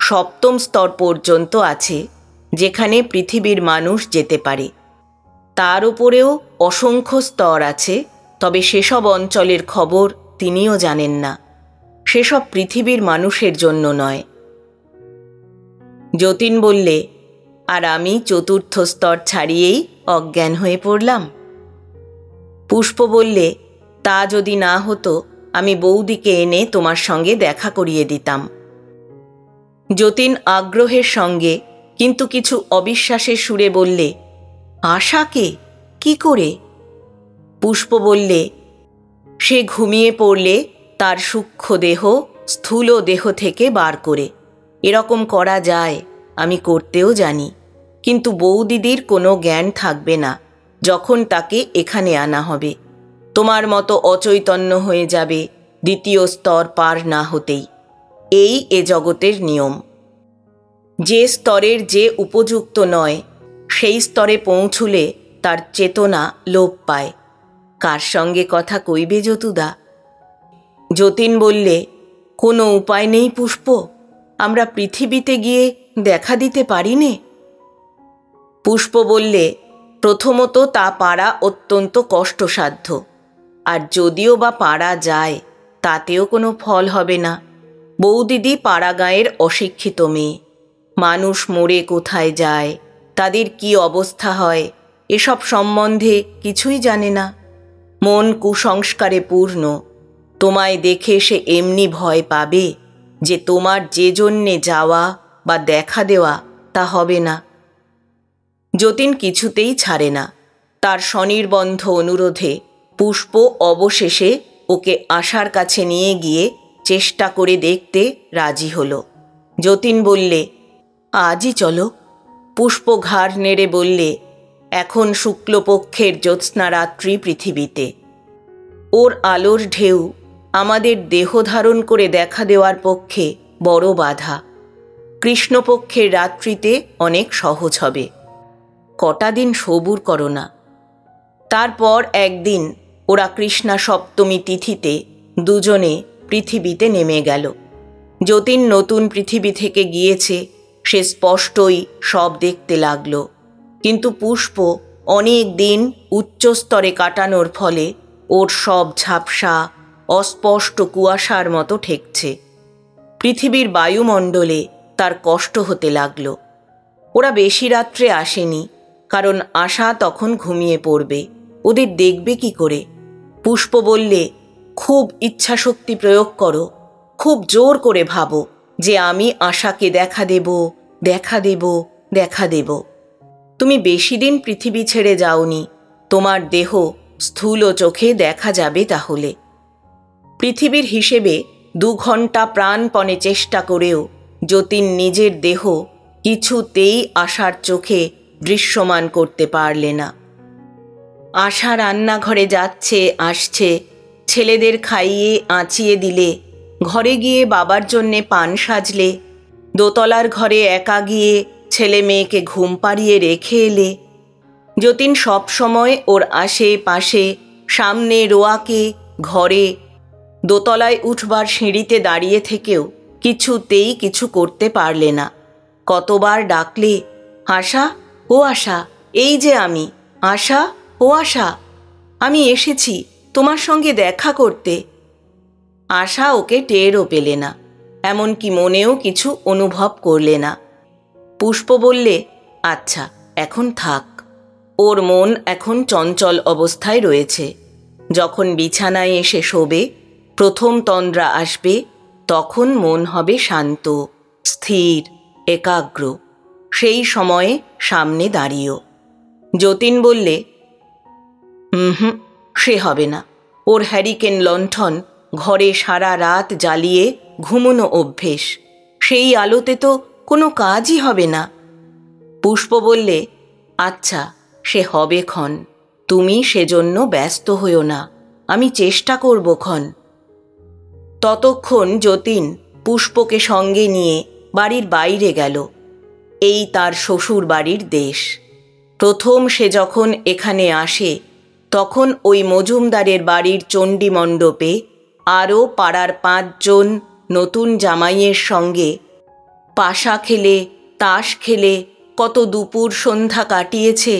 সপ্তম স্তর পর্যন্ত আছে, যেখানে পৃথিবীর মানুষ যেতে পারে। তার উপরেও অসংখ্য স্তর আছে, তবে সেসব অঞ্চলের খবর তিনিও জানেন না। সেসব পৃথিবীর মানুষের জন্য নয়। যতীন বললে, আর আমি চতুর্থ স্তর ছাড়িয়েই অজ্ঞান হয়ে পড়লাম। পুষ্প বললে, তা যদি না হতো আমি বৌদিকে এনে তোমার সঙ্গে দেখা করিয়ে দিতাম। যতীন আগ্রহের সঙ্গে কিন্তু কিছু অবিশ্বাসের সুরে বললে, আশাকে কি করে? পুষ্প বললে, সে ঘুমিয়ে পড়লে তার সূক্ষ্ম দেহ স্থূল দেহ থেকে বার করে। এরকম করা যায়, আমি করতেও জানি, কিন্তু বৌদিদির কোনো জ্ঞান থাকবে না যখন তাকে এখানে আনা হবে। তোমার মতো অচৈতন্য হয়ে যাবে দ্বিতীয় স্তর পার না হতেই। এই এ জগতের নিয়ম। যে স্তরের যে উপযুক্ত নয়, সেই স্তরে পৌঁছলে তার চেতনা লোপ পায়। কার সঙ্গে কথা কইবে যতুদা? যতীন বললে, কোনো উপায় নেই পুষ্প, আমরা পৃথিবীতে গিয়ে দেখা দিতে পারি নে? পুষ্প বললে, প্রথমত তা পারা অত্যন্ত কষ্টসাধ্য, আর যদিও বা পারা যায় তাতেও কোনো ফল হবে না। বৌদিদি পাড়াগাঁয়ের অশিক্ষিত মেয়ে। মানুষ মরে কোথায় যায়, তাদের কি অবস্থা হয়, এসব সম্বন্ধে কিছুই জানে না। মন কুসংস্কারে পূর্ণ। তোমায় দেখে সে এমনি ভয় পাবে যে তোমার যে জন্যে যাওয়া বা দেখা দেওয়া তা হবে না। যতীন কিছুতেই ছাড়ে না। তার স্বনির্বন্ধ অনুরোধে পুষ্প অবশেষে ওকে আশার কাছে নিয়ে গিয়ে চেষ্টা করে দেখতে রাজি হলো। যতীন বললে, আজই চলো। পুষ্প ঘাড় নেড়ে বললে, এখন শুক্লপক্ষের জ্যোৎস্না রাত্রি পৃথিবীতে। ওর আলোর ঢেউ আমাদের দেহ ধারণ করে দেখা দেওয়ার পক্ষে বড় বাধা। কৃষ্ণপক্ষের রাত্রিতে অনেক সহজ হবে। কটা দিন সবুর করো না। তারপর একদিন ওরা কৃষ্ণা সপ্তমী তিথিতে দুজনে পৃথিবীতে নেমে গেল। যতীন নতুন পৃথিবী থেকে গিয়েছে, সে স্পষ্টই সব দেখতে লাগল। কিন্তু পুষ্প অনেক দিন উচ্চস্তরে কাটানোর ফলে ওর সব ঝাপসা অস্পষ্ট কুয়াশার মতো ঠেকছে। পৃথিবীর বায়ুমণ্ডলে তার কষ্ট হতে লাগল। ওরা বেশি রাত্রে আসেনি, কারণ আশা তখন ঘুমিয়ে পড়বে, ওদের দেখবে কি করে। পুষ্প বললে, খুব ইচ্ছাশক্তি প্রয়োগ করো, খুব জোর করে ভাবো যে আমি আশাকে দেখা দেব, দেখা দেব, দেখা দেব। তুমি বেশি দিন পৃথিবী ছেড়ে যাওনি, তোমার দেহ স্থূল চোখে দেখা যাবে তাহলে। পৃথিবীর হিসেবে 2 ঘন্টা প্রাণপণে চেষ্টা করেও যতীন নিজের দেহ কিছুতেই আশার চোখে দৃশ্যমান করতে পারলে না। আশা রান্নাঘরে যাচ্ছে আসছে, ছেলেদের খাইয়ে আঁচিয়ে দিলে, ঘরে গিয়ে বাবার জন্যে পান সাজলে, দোতলার ঘরে একা গিয়ে ছেলে মেয়েকে ঘুম পাড়িয়ে রেখে এলে। যতীন সব সময় ওর আশেপাশে, সামনে রোয়াকে, ঘরে, দোতলায় উঠবার সিঁড়িতে দাঁড়িয়ে থেকেও কিছুতেই কিছু করতে পারলে না। কতবার ডাকলে, আশা, ও আশা, এই যে আমি, আশা, ও আশা, আমি এসেছি তোমার সঙ্গে দেখা করতে। আশা ওকে টেরও পেলে না, এমনকি মনেও কিছু অনুভব করলে না। পুষ্প বললে, আচ্ছা এখন থাক, ওর মন এখন চঞ্চল অবস্থায় রয়েছে। যখন বিছানায় এসে শোবে, প্রথম তন্দ্রা আসবে, তখন মন হবে শান্ত, স্থির, একাগ্র। সেই সময়ে সামনে দাঁড়িয়েও। যতীন বললে, সে হবে না, ওর হ্যারিকেন লণ্ঠন ঘরে সারা রাত জ্বালিয়ে ঘুমোনো অভ্যেস, সেই আলোতে তো কোনো কাজই হবে না। পুষ্প বললে, আচ্ছা সে হবে ক্ষণ, তুমি সেজন্য ব্যস্ত হইও না, আমি চেষ্টা করব ক্ষণ। ততক্ষণ যতীন পুষ্পকে সঙ্গে নিয়ে বাড়ির বাইরে গেল। এই তার শ্বশুর বাড়ির দেশ। প্রথম সে যখন এখানে আসে, তখন ওই মজুমদারের বাড়ির চণ্ডী মণ্ডপে আরও পাড়ার 5 জন নতুন জামাইয়ের সঙ্গে পাশা খেলে, তাস খেলে কত দুপুর সন্ধ্যা কাটিয়েছে।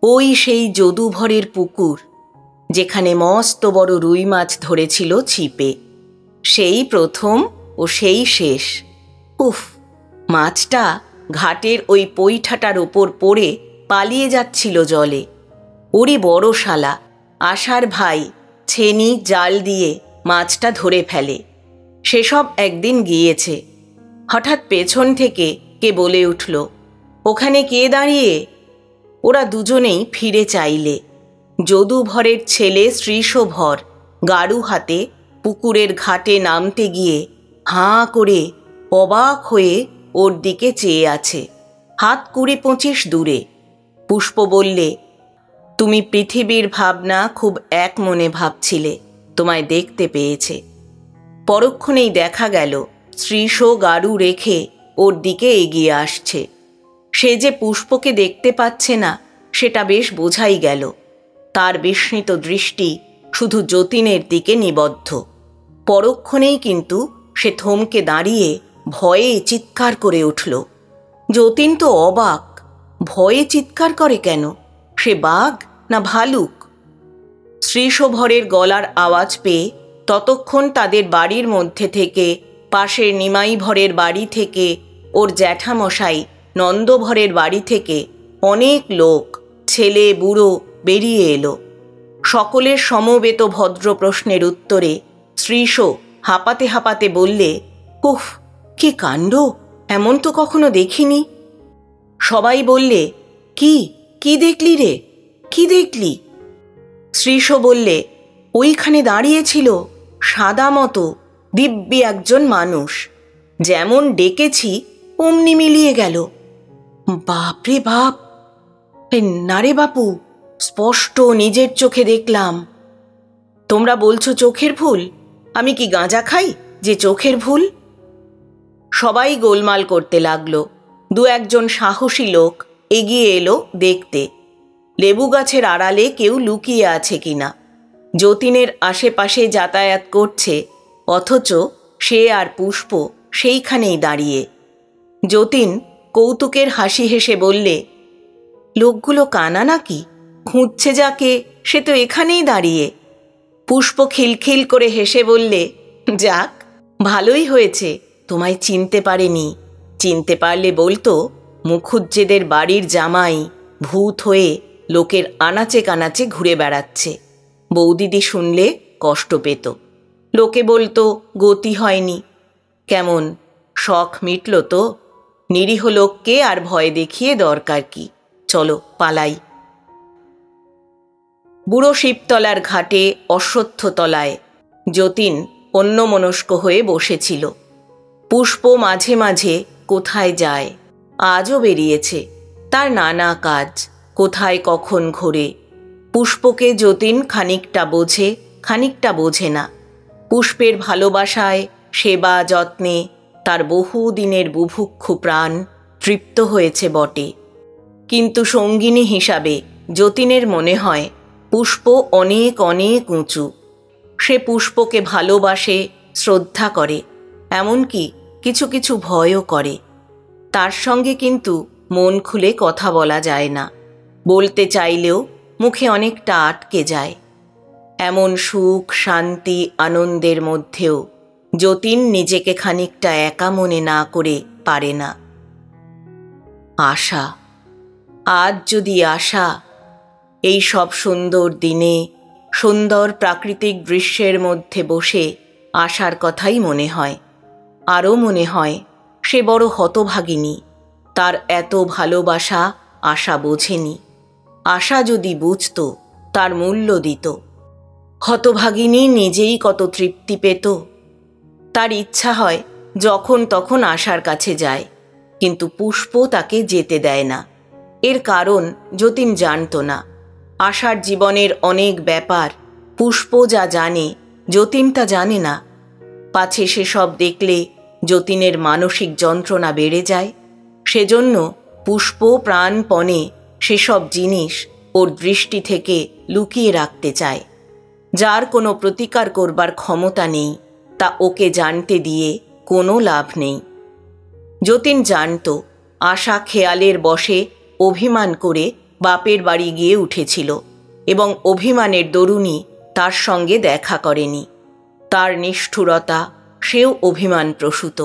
ওই সেই যদুভরের পুকুর, যেখানে মস্ত বড় রুই মাছ ধরেছিল ছিপে, সেই প্রথম ও সেই শেষ। উফ, মাছটা ঘাটের ওই পৈঠাটার ওপর পড়ে পালিয়ে যাচ্ছিল জলে। ওরই বড় শালা আশার ভাই ছেনি জাল দিয়ে মাছটা ধরে ফেলে। সেসব একদিন গিয়েছে, হঠাৎ পেছন থেকে কে বলে উঠল, ওখানে কে দাঁড়িয়ে? ওরা দুজনেই ফিরে চাইলে। যদুভরের ছেলে শ্রীশভর গাড়ু হাতে পুকুরের ঘাটে নামতে গিয়ে হাঁ করে অবাক হয়ে ওর দিকে চেয়ে আছে, হাত 20-25 দূরে। পুষ্প বললে, তুমি পৃথিবীর ভাবনা খুব এক মনে ভাবছিলে, তোমায় দেখতে পেয়েছে। পরক্ষণেই দেখা গেল শ্রীশ গাড়ু রেখে ওর দিকে এগিয়ে আসছে। সে যে পুষ্পকে দেখতে পাচ্ছে না সেটা বেশ বোঝাই গেল। তার বিস্মিত দৃষ্টি শুধু যতীনের দিকে নিবদ্ধ। পরক্ষণেই কিন্তু সে থমকে দাঁড়িয়ে ভয়ে চিৎকার করে উঠল। যতীন তো অবাক, ভয়ে চিৎকার করে কেন? সে বাঘ না ভালুক? শ্রীশভরের গলার আওয়াজ পেয়ে ততক্ষণ তাদের বাড়ির মধ্যে থেকে, পাশের নিমাইভরের বাড়ি থেকে, ওর জ্যাঠামশাই নন্দভরের বাড়ি থেকে অনেক লোক, ছেলে বুড়ো বেরিয়ে এলো। সকলের সমবেত ভদ্র প্রশ্নের উত্তরে শ্রীশ হাঁপাতে হাঁপাতে বললে, উফ, কি কাণ্ড, এমন তো কখনো দেখিনি। সবাই বললে, কি কি দেখলি রে, কি দেখলি? শ্রীশ বললে, ওইখানে দাঁড়িয়েছিল সাদা মতো দিব্যি একজন মানুষ, যেমন ডেকেছি অমনি মিলিয়ে গেল। বাপরে বাপ! না রে বাপু, স্পষ্ট নিজের চোখে দেখলাম। তোমরা বলছো চোখের ভুল? আমি কি গাঁজা খাই যে চোখের ভুল? সবাই গোলমাল করতে লাগলো। 2-1 জন সাহসী লোক এগিয়ে এলো দেখতে, লেবু গাছের আড়ালে কেউ লুকিয়ে আছে কিনা। যতীনের আশেপাশে যাতায়াত করছে, অথচ সে আর পুষ্প সেইখানেই দাঁড়িয়ে। যতীন কৌতুকের হাসি হেসে বললে, লোকগুলো কানা নাকি? খুঁজছে যাকে সে তো এখানেই দাঁড়িয়ে। পুষ্প খিলখিল করে হেসে বললে, যাক, ভালোই হয়েছে তোমায় চিনতে পারেনি, চিনতে পারলে বলতো মুখুজ্জেদের বাড়ির জামাই ভূত হয়ে লোকের আনাচে কানাচে ঘুরে বেড়াচ্ছে। বৌদিদি শুনলে কষ্ট পেত, লোকে বলতো গতি হয়নি। কেমন শখ মিটল তো? নিরীহ লোককে আর ভয় দেখিয়ে দরকার কি? চলো পালাই। বুড়ো শিবতলার ঘাটে অশ্বত্থতলায় যতীন অন্যমনস্ক হয়ে বসেছিল। পুষ্প মাঝে মাঝে কোথায় যায়, আজও বেরিয়েছে। তার নানা কাজ, কোথায় কখন ঘোরে। পুষ্পকে যতীন খানিকটা বোঝে, খানিকটা বোঝে না। পুষ্পের ভালোবাসায়, সেবা যত্নে তার বহুদিনের বুভুক্ষু প্রাণ তৃপ্ত হয়েছে বটে, কিন্তু সঙ্গিনী হিসাবে যতীনের মনে হয় পুষ্প অনেক অনেক উঁচু। সে পুষ্পকে ভালোবাসে, শ্রদ্ধা করে, এমনকি কিছু কিছু ভয়ও করে। তার সঙ্গে কিন্তু মন খুলে কথা বলা যায় না, বলতে চাইলেও মুখে অনেকটা আটকে যায়। এমন সুখ শান্তি আনন্দের মধ্যেও যতীন নিজেকে খানিকটা একা মনে না করে পারে না। আশা, আজ যদি আশা, এই সব সুন্দর দিনে সুন্দর প্রাকৃতিক দৃশ্যের মধ্যে বসে আশার কথাই মনে হয়। আরও মনে হয় সে বড় হতভাগিনী, তার এত ভালোবাসা আশা বোঝেনি। আশা যদি বুঝত, তার মূল্য দিত। হতভাগিনী নিজেই কত তৃপ্তি পেত। তার ইচ্ছা হয় যখন তখন আশার কাছে যায়, কিন্তু পুষ্প তাকে যেতে দেয় না। এর কারণ যতীন জানত না। আশার জীবনের অনেক ব্যাপার পুষ্প যা জানে যতীন তা জানে না। পাছে সেসব দেখলে যতীনের মানসিক যন্ত্রণা বেড়ে যায়। সেজন্য পুষ্প প্রাণপণে সেসব জিনিস ওর দৃষ্টি থেকে লুকিয়ে রাখতে চায়। যার কোনো প্রতিকার করবার ক্ষমতা নেই, তা ওকে জানতে দিয়ে কোনো লাভ নেই। যতীন জানত আশা খেয়ালের বশে অভিমান করে বাপের বাড়ি গিয়ে উঠেছিল এবং অভিমানের দরুণই তার সঙ্গে দেখা করেনি। তার নিষ্ঠুরতা, সেও অভিমান প্রসূত।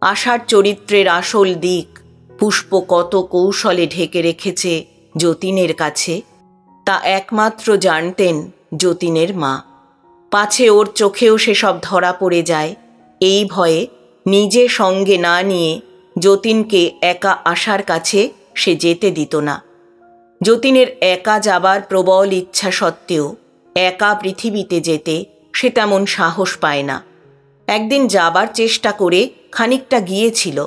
আশার চরিত্রের আসল দিক পুষ্প কত কৌশলে ঢেকে রেখেছে যতীনের কাছে, তা একমাত্র জানতেন যতীনের মা। পাছে ওর চোখেও সেসব ধরা পড়ে যায়, এই ভয়ে নিজে সঙ্গে না নিয়ে যতীনকে একা আশার কাছে সে যেতে দিত না। যতীনের একা যাবার প্রবল ইচ্ছা সত্ত্বেও একা পৃথিবীতে যেতে সে তেমন সাহস পায় না। একদিন যাবার চেষ্টা করে খানিকটা গিয়েছিল।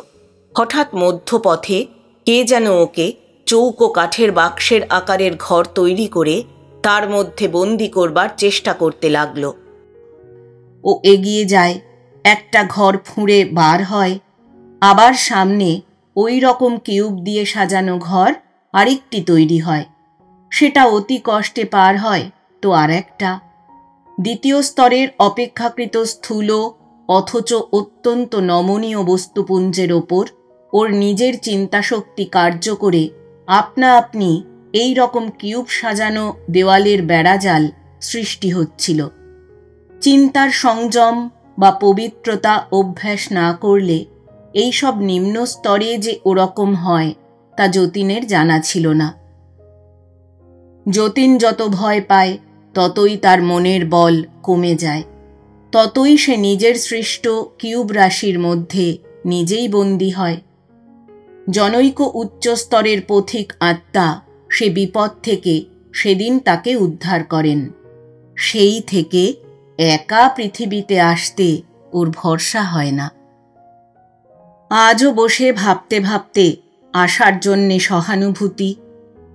হঠাৎ মধ্যপথে কে যেন ওকে চৌকো কাঠের বাক্সের আকারের ঘর তৈরি করে তার মধ্যে বন্দি করবার চেষ্টা করতে লাগল। ও এগিয়ে যায়, একটা ঘর ফুঁড়ে বার হয়, আবার সামনে ওই রকম কিউব দিয়ে সাজানো ঘর আরেকটি তৈরি হয়। সেটা অতি কষ্টে পার হয় তো আর একটা। দ্বিতীয় স্তরের অপেক্ষাকৃত স্থূল অথচ অত্যন্ত নমনীয় বস্তুপুঞ্জের ওপর ওর নিজের চিন্তাশক্তি কার্য করে আপনা আপনি এই রকম কিউব সাজানো দেওয়ালের বেড়াজাল সৃষ্টি হচ্ছিল। চিন্তার সংযম বা পবিত্রতা অভ্যাস না করলে এইসব নিম্ন স্তরে যে ওরকম হয় তা যতীনের জানা ছিল না। যতীন যত ভয় পায় ততই তার মনের বল কমে যায়, ততই সে নিজের সৃষ্ট কিউব রাশির মধ্যে নিজেই বন্দী হয়। জনৈক উচ্চস্তরের পথিক আত্মা সে বিপদ থেকে সেদিন তাকে উদ্ধার করেন। সেই থেকে একা পৃথিবীতে আসতে ওর ভরসা হয় না। আজও বসে ভাবতে ভাবতে আশার জন্যে সহানুভূতি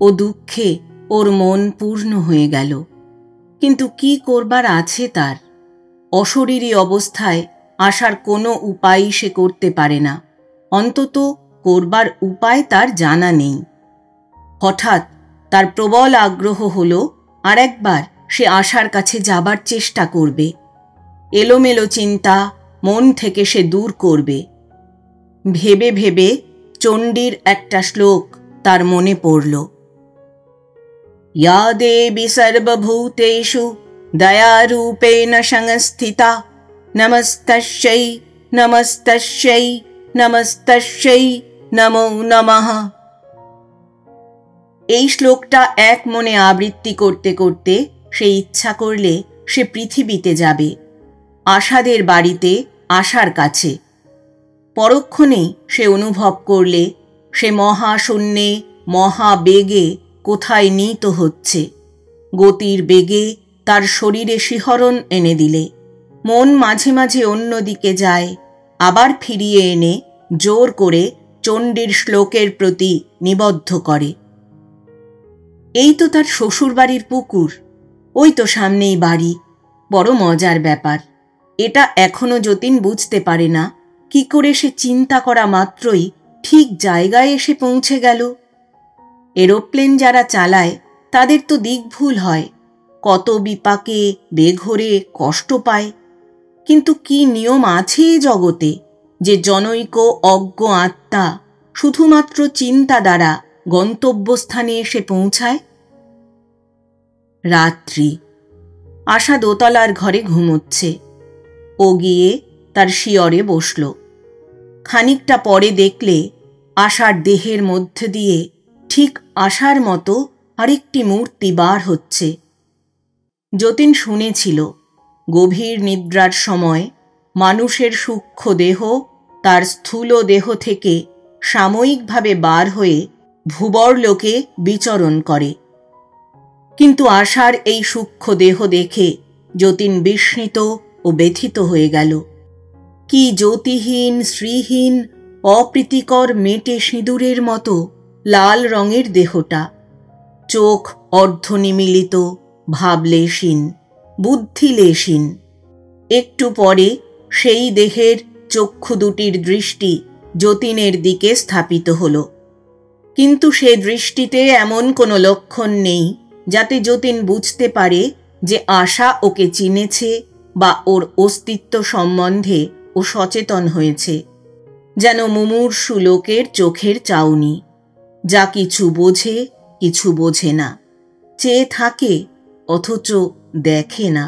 ও দুঃখে ওর মন পূর্ণ হয়ে গেল। কিন্তু কি করবার আছে তার? অশরীরী অবস্থায় আশার কোনো উপায়ই সে করতে পারে না, অন্তত করবার উপায় তার জানা নেই। হঠাৎ তার প্রবল আগ্রহ হলো আর একবার সে আশার কাছে যাবার চেষ্টা করবে। এলোমেলো চিন্তা মন থেকে সে দূর করবে। ভেবে ভেবে চণ্ডীর একটা শ্লোক তার মনে পড়ল। ইয়া দেবী সর্বভূতেষু দয়ারূপেণ সংস্থিতা নমস্তস্যৈ নমস্তস্যৈ নমস্তস্যৈ নমো নমঃ। এই শ্লোকটা এক মনে আবৃত্তি করতে করতে সে ইচ্ছা করলে সে পৃথিবীতে যাবে, আশাদের বাড়িতে, আশার কাছে। পরক্ষণেই সে অনুভব করলে সে মহাশূন্যে মহাবেগে কোথায় নীত হচ্ছে। গতির বেগে তার শরীরে শিহরণ এনে দিলে মন মাঝে মাঝে অন্যদিকে যায়, আবার ফিরিয়ে এনে জোর করে চণ্ডীর শ্লোকের প্রতি নিবদ্ধ করে। এই তো তার শ্বশুরবাড়ির পুকুর, ওই তো সামনেই বাড়ি। বড় মজার ব্যাপার। এটা এখনো যতীন বুঝতে পারে না কি করে সে চিন্তা করা মাত্রই ঠিক জায়গায় এসে পৌঁছে গেল। এরোপ্লেন যারা চালায় তাদের তো দিক ভুল হয়, কত বিপাকে বেঘোরে কষ্ট পায়। কিন্তু কি নিয়ম আছে এ জগতে যে জনৈক অজ্ঞ আত্মা শুধুমাত্র চিন্তা দ্বারা গন্তব্যস্থানে এসে পৌঁছায়? রাত্রি। আশা দোতলার ঘরে ঘুমোচ্ছে। ও গিয়ে তার শিয়রে বসল। খানিকটা পরে দেখলে আশার দেহের মধ্যে দিয়ে ঠিক আশার মতো আরেকটি মূর্তি বার হচ্ছে। যতীন শুনেছিল গভীর নিদ্রার সময় মানুষের সূক্ষ্ম দেহ তার স্থূল দেহ থেকে সাময়িকভাবে বার হয়ে ভূবরলোকে বিচরণ করে। কিন্তু আশার এই সূক্ষ্ম দেহ দেখে যতীন বিস্মিত ও ব্যথিত হয়ে গেল। কি জ্যোতিহীন, শ্রীহীন, অপ্রীতিকর মেটে সিঁদুরের মতো লাল রঙের দেহটা। চোখ অর্ধনিমীলিত, ভাবলেশীন, বুদ্ধিলেশীন। একটু পরে সেই দেহের চক্ষু দুটির দৃষ্টি যতীনের দিকে স্থাপিত হল। কিন্তু সে দৃষ্টিতে এমন কোনো লক্ষণ নেই যাতে যতীন বুঝতে পারে যে আশা ওকে চিনেছে বা ওর অস্তিত্ব সম্বন্ধে ও সচেতন হয়েছে। যেন মুমূর্ষু লোকের চোখের চাউনি, যা কিছু বোঝে কিছু বোঝে না, চেয়ে থাকে অথচ দেখে না।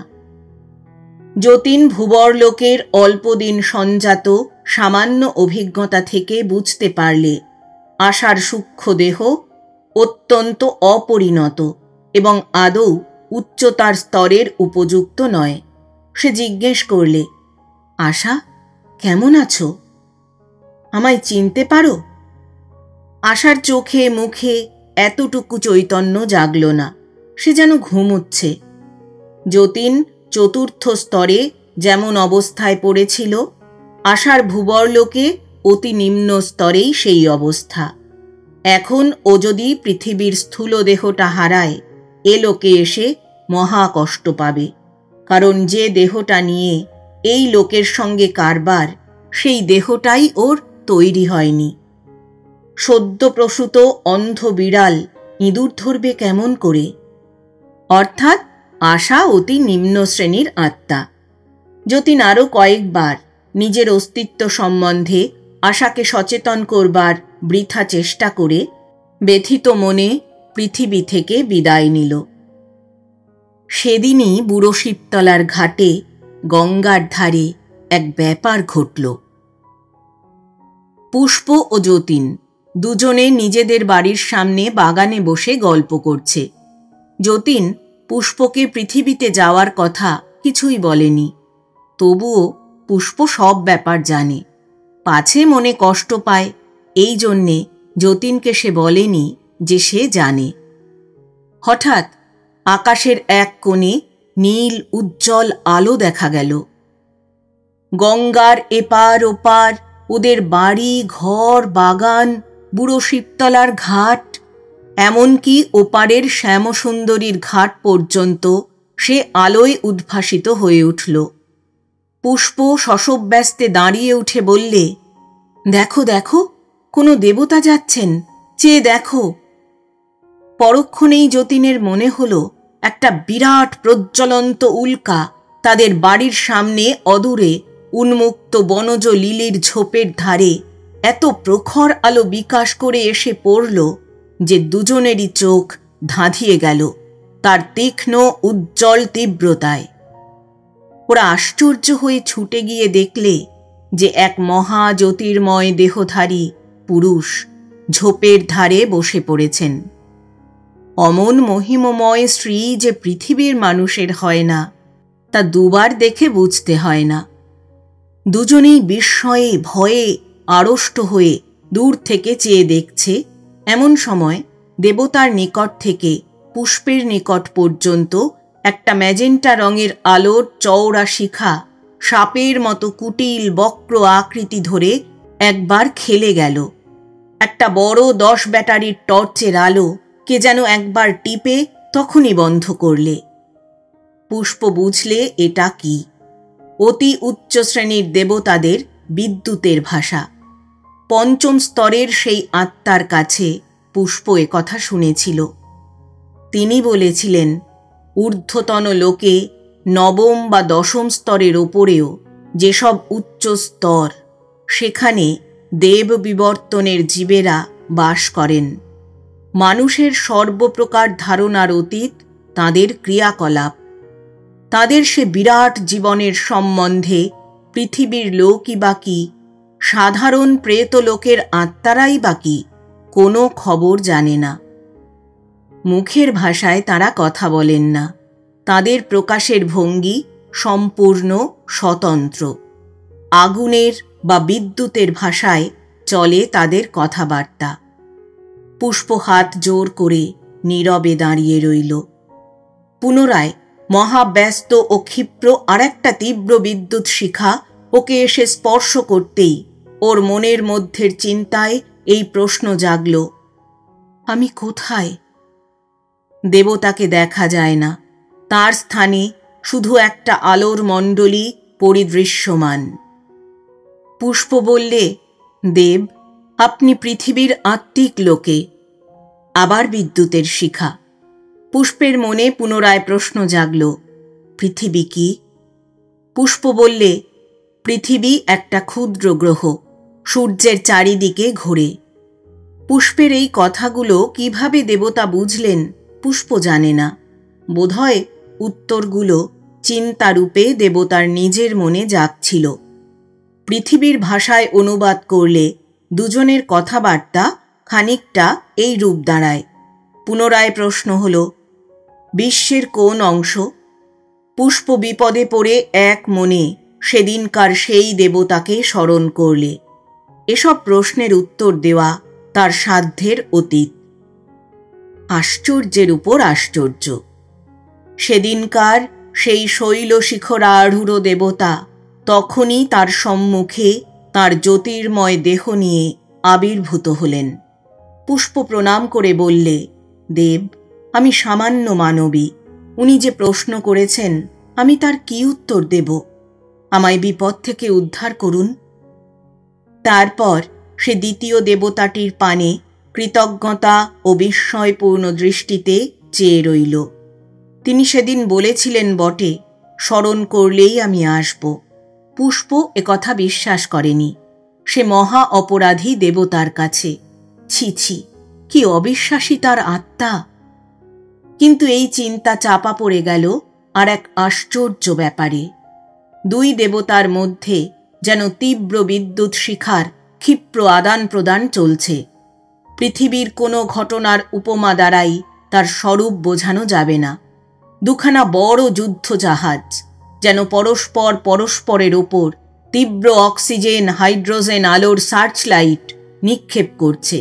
যতীন ভূবরলোকের অল্পদিন সঞ্জাত সামান্য অভিজ্ঞতা থেকে বুঝতে পারলে আশার সূক্ষ্ম দেহ অত্যন্ত অপরিণত এবং আদৌ উচ্চতার স্তরের উপযুক্ত নয়। সে জিজ্ঞেস করলে, আশা, কেমন আছো? আমায় চিনতে পারো? আশার চোখে মুখে এতটুকু চৈতন্য জাগল না, সে যেন ঘুমোচ্ছে। যতীন চতুর্থ স্তরে যেমন অবস্থায় পড়েছিল, আশার ভূবরলোকে অতি নিম্ন স্তরেই সেই অবস্থা। এখন ও যদি পৃথিবীর স্থূল দেহটা হারায়, এ লোকে এসে মহা কষ্ট পাবে। কারণ যে দেহটা নিয়ে এই লোকের সঙ্গে কারবার, সেই দেহটাই ওর তৈরি হয়নি। সদ্যপ্রসূত অন্ধ বিড়াল ইঁদুর ধরবে কেমন করে? অর্থাৎ আশা অতি নিম্ন শ্রেণীর আত্মা। যতীন আরও কয়েকবার নিজের অস্তিত্ব সম্বন্ধে আশাকে সচেতন করবার বৃথা চেষ্টা করে ব্যথিত মনে পৃথিবী থেকে বিদায় নিল। সেদিনই বুড়ো শিবতলার ঘাটে গঙ্গার ধারে এক ব্যাপার ঘটল। পুষ্প ও যতীন দুজনে নিজেদের বাড়ির সামনে বাগানে বসে গল্প করছে। যতীন পুষ্পকে পৃথিবীতে যাওয়ার কথা কিছুই বলেনি। তবুও পুষ্প সব ব্যাপার জানে, পাছে মনে কষ্ট পায়, এই জন্যে যতীনকে সে বলেনি যে সে জানে। হঠাৎ আকাশের এক কোণে নীল উজ্জ্বল আলো দেখা গেল। গঙ্গার এপার ওপার ওদের বাড়ি, ঘর, বাগান, বুড়ো শিবতলার ঘাট, এমনকি ওপারের শ্যামসুন্দরীর ঘাট পর্যন্ত সে আলোয় উদ্ভাসিত হয়ে উঠল। পুষ্প শশব্যস্তে দাঁড়িয়ে উঠে বললে, দেখো দেখো, কোনো দেবতা যাচ্ছেন, চেয়ে দেখো। পরক্ষণেই যতীনের মনে হল একটা বিরাট প্রজ্বলন্ত উল্কা তাদের বাড়ির সামনে অদূরে উন্মুক্ত বনজ লিলির ঝোপের ধারে এত প্রখর আলো বিকাশ করে এসে পড়ল যে দুজনেরই চোখ ধাঁধিয়ে গেল তার তীক্ষ্ণ উজ্জ্বল তীব্রতায়। ওরা আশ্চর্য হয়ে ছুটে গিয়ে দেখলে যে এক মহা জ্যোতির্ময় দেহধারী পুরুষ ঝোপের ধারে বসে পড়েছেন। অমন মহিমময় শ্রী যে পৃথিবীর মানুষের হয় না, তা দুবার দেখে বুঝতে হয় না। দুজনেই বিস্ময়ে ভয়ে আড়ষ্ট হয়ে দূর থেকে চেয়ে দেখছে। এমন সময় দেবতার নিকট থেকে পুষ্পের নিকট পর্যন্ত একটা ম্যাজেন্টা রঙের আলোর চওড়া শিখা সাপের মতো কুটিল বক্র আকৃতি ধরে একবার খেলে গেল। একটা বড় 10 ব্যাটারির টর্চের আলো কে যেন একবার টিপে তখনই বন্ধ করলে। পুষ্প বুঝলে এটা কি? অতি উচ্চ শ্রেণীর দেবতাদের বিদ্যুতের ভাষা। 5ম স্তরের সেই আত্মার কাছে পুষ্প কথা শুনেছিল। তিনি বলেছিলেন, ঊর্ধ্বতন লোকে 9ম বা 10ম স্তরের ওপরেও যেসব উচ্চ স্তর, সেখানে দেব বিবর্তনের জীবেরা বাস করেন। মানুষের সর্বপ্রকার ধারণার অতীত তাঁদের ক্রিয়াকলাপ। তাদের সে বিরাট জীবনের সম্বন্ধে পৃথিবীর লোকই বা কি, সাধারণ প্রেতলোকের আত্মারাই বা কি, কোনো খবর জানে না। মুখের ভাষায় তারা কথা বলেন না। তাদের প্রকাশের ভঙ্গি সম্পূর্ণ স্বতন্ত্র। আগুনের বা বিদ্যুতের ভাষায় চলে তাদের কথাবার্তা। পুষ্প হাত জোর করে নীরবে দাঁড়িয়ে রইল। পুনরায় মহাব্যস্ত ও ক্ষিপ্র আরেকটা তীব্র বিদ্যুৎ শিখা ওকে এসে স্পর্শ করতেই ওর মনের মধ্যের চিন্তায় এই প্রশ্ন জাগল, আমি কোথায়? দেবতাকে দেখা যায় না। তার স্থানে শুধু একটা আলোর মণ্ডলী পরিদৃশ্যমান। পুষ্প বললে, দেব, আপনি পৃথিবীর আত্মিক লোকে। আবার বিদ্যুতের শিখা। পুষ্পের মনে পুনরায় প্রশ্ন জাগল, পৃথিবী কি? পুষ্প বললে, পৃথিবী একটা ক্ষুদ্র গ্রহ, সূর্যের চারিদিকে ঘোরে। পুষ্পের এই কথাগুলো কিভাবে দেবতা বুঝলেন পুষ্প জানে না। বোধহয় উত্তরগুলো চিন্তারূপে দেবতার নিজের মনে জাগছিল। পৃথিবীর ভাষায় অনুবাদ করলে দুজনের কথাবার্তা খানিকটা এই রূপ দাঁড়ায়। পুনরায় প্রশ্ন হল, বিশ্বের কোন অংশ? পুষ্প বিপদে পড়ে এক মনে সেদিনকার সেই দেবতাকে স্মরণ করলে। এসব প্রশ্নের উত্তর দেওয়া তার সাধ্যের অতীত। আশ্চর্যের উপর আশ্চর্য। সেদিনকার সেই শৈলশিখরারূঢ় দেবতা তখনই তার সম্মুখে তার জ্যোতির্ময় দেহ নিয়ে আবির্ভূত হলেন। পুষ্প প্রণাম করে বললে, দেব, আমি সামান্য মানবী। উনি যে প্রশ্ন করেছেন আমি তার কি উত্তর দেব? আমায় বিপদ থেকে উদ্ধার করুন। তারপর সে দ্বিতীয় দেবতাটির পানে কৃতজ্ঞতা ও বিস্ময়পূর্ণ দৃষ্টিতে চেয়ে রইল। তিনি সেদিন বলেছিলেন বটে, স্মরণ করলেই আমি আসব। পুষ্প একথা বিশ্বাস করেনি। সে মহা অপরাধী দেবতার কাছে। ছি ছি, কি অবিশ্বাসী তার আত্মা! কিন্তু এই চিন্তা চাপা পড়ে গেল আর এক আশ্চর্য ব্যাপারে। দুই দেবতার মধ্যে যেন তীব্র বিদ্যুৎ শিখার ক্ষিপ্র আদান প্রদান চলছে। পৃথিবীর কোনো ঘটনার উপমা দ্বারাই তার স্বরূপ বোঝানো যাবে না। দুখানা বড় যুদ্ধ জাহাজ যেন পরস্পর পরস্পরের ওপর তীব্র অক্সিজেন হাইড্রোজেন আলোর সার্চ লাইট নিক্ষেপ করছে।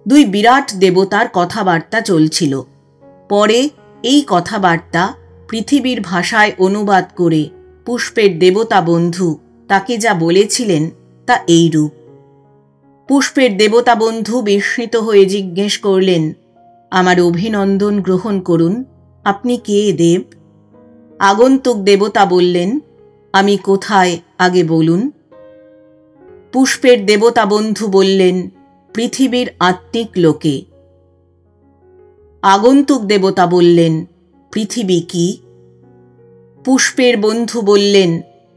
দুই বিরাট দেবতার কথাবার্তা চলছিল। পরে এই কথাবার্তা পৃথিবীর ভাষায় অনুবাদ করে পুষ্পের দেবতা বন্ধু তাকে যা বলেছিলেন তা এইরূপ। পুষ্পের দেবতা বন্ধু বিস্মিত হয়ে জিজ্ঞেস করলেন, আমার অভিনন্দন গ্রহণ করুন। আপনি কে দেব? আগন্তুক দেবতা বললেন, আমি কোথায় আগে বলুন। পুষ্পের দেবতা বন্ধু বললেন, পৃথিবীর আত্মিক লোকে। আগন্তুক দেবতা বললেন, পৃথিবী কি? পুষ্পের বন্ধু বললেন,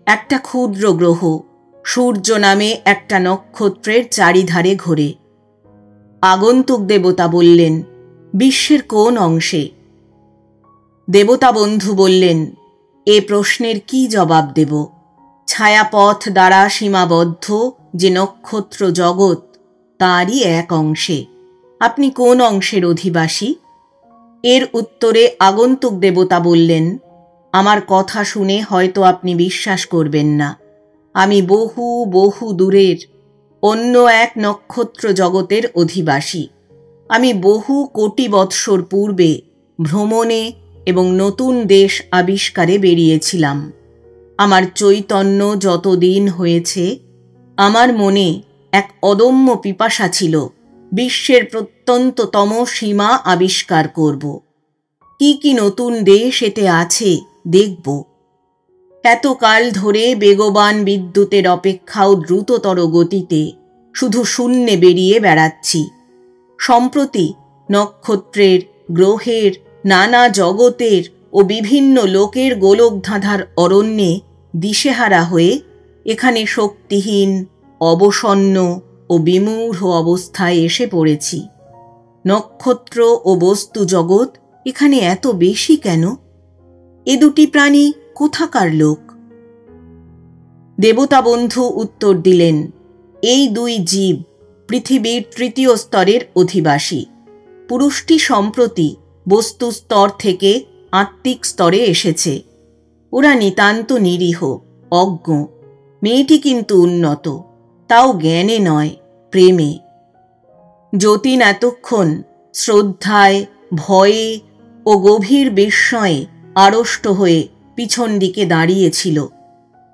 একটা ক্ষুদ্র গ্রহ, সূর্য নামে একটা নক্ষত্রের চারিধারে ঘোরে। আগন্তুক দেবতা বললেন, বিশ্বের কোন অংশে? দেবতা বন্ধু বললেন, এ প্রশ্নের কি জবাব দেব? ছায়াপথ দ্বারা সীমাবদ্ধ যে নক্ষত্র জগৎ, তারই এক অংশে। আপনি কোন অংশের অধিবাসী? এর উত্তরে আগন্তুক দেবতা বললেন, আমার কথা শুনে হয়তো আপনি বিশ্বাস করবেন না। আমি বহু বহু দূরের অন্য এক নক্ষত্র জগতের অধিবাসী। আমি বহু কোটি বৎসর পূর্বে ভ্রমণে এবং নতুন দেশ আবিষ্কারে বেরিয়েছিলাম। আমার চৈতন্য যতদিন হয়েছে, আমার মনে এক অদম্য পিপাসা ছিল বিশ্বের প্রত্যন্ততম সীমা আবিষ্কার করব। কি কি নতুন দেশ এতে আছে দেখব। এতকাল ধরে বেগবান বিদ্যুতের অপেক্ষাও দ্রুততর গতিতে শুধু শূন্যে বেরিয়ে বেড়াচ্ছি। সম্প্রতি নক্ষত্রের, গ্রহের, নানা জগতের ও বিভিন্ন লোকের গোলকধাঁধার অরণ্যে দিশেহারা হয়ে এখানে শক্তিহীন, অবসন্ন ও বিমূঢ় অবস্থায় এসে পড়েছি। নক্ষত্র ও বস্তু জগৎ এখানে এত বেশি কেন? এ দুটি প্রাণী কোথাকার লোক? দেবতা বন্ধু উত্তর দিলেন, এই দুই জীব পৃথিবীর তৃতীয় স্তরের অধিবাসী। পুরুষটি সম্প্রতি বস্তু স্তর থেকে আত্মিক স্তরে এসেছে। ওরা নিতান্ত নিরীহ, অজ্ঞ। মেয়েটি কিন্তু উন্নত, তাও জ্ঞানে নয়, প্রেমে। যতীন এতক্ষণ শ্রদ্ধায়, ভয়ে ও গভীর বিস্ময়ে আড়ষ্ট হয়ে পিছন দিকে দাঁড়িয়েছিল।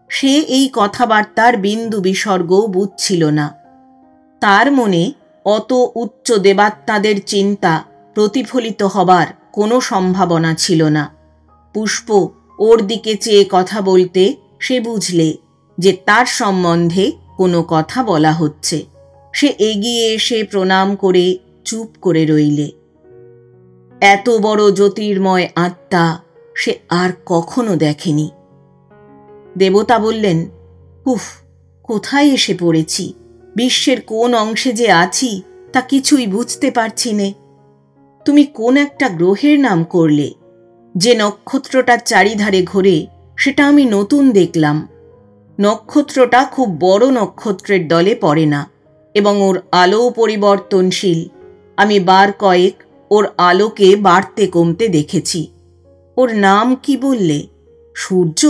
সে এই কথাবার্তার বিন্দু বিসর্গও বুঝছিল না। তার মনে অত উচ্চ দেবাত্মাদের চিন্তা প্রতিফলিত হবার কোনো সম্ভাবনা ছিল না। পুষ্প ওর দিকে চেয়ে কথা বলতে সে বুঝলে যে তার সম্বন্ধে কোনো কথা বলা হচ্ছে। সে এগিয়ে এসে প্রণাম করে চুপ করে রইলে। এত বড় জ্যোতির্ময় আত্মা সে আর কখনো দেখেনি। দেবতা বললেন, উফ, কোথায় এসে পড়েছি! বিশ্বের কোন অংশে যে আছি তা কিছুই বুঝতে পারছি নে। তুমি কোন একটা গ্রহের নাম করলে। যে নক্ষত্রটার চারিধারে ঘোরে সেটা আমি নতুন দেখলাম। নক্ষত্রটা খুব বড় নক্ষত্রের দলে পড়ে না এবং ওর আলোও পরিবর্তনশীল। আমি বার কয়েক ওর আলোকে বাড়তে কমতে দেখেছি। ওর নাম কি বললে? সূর্য?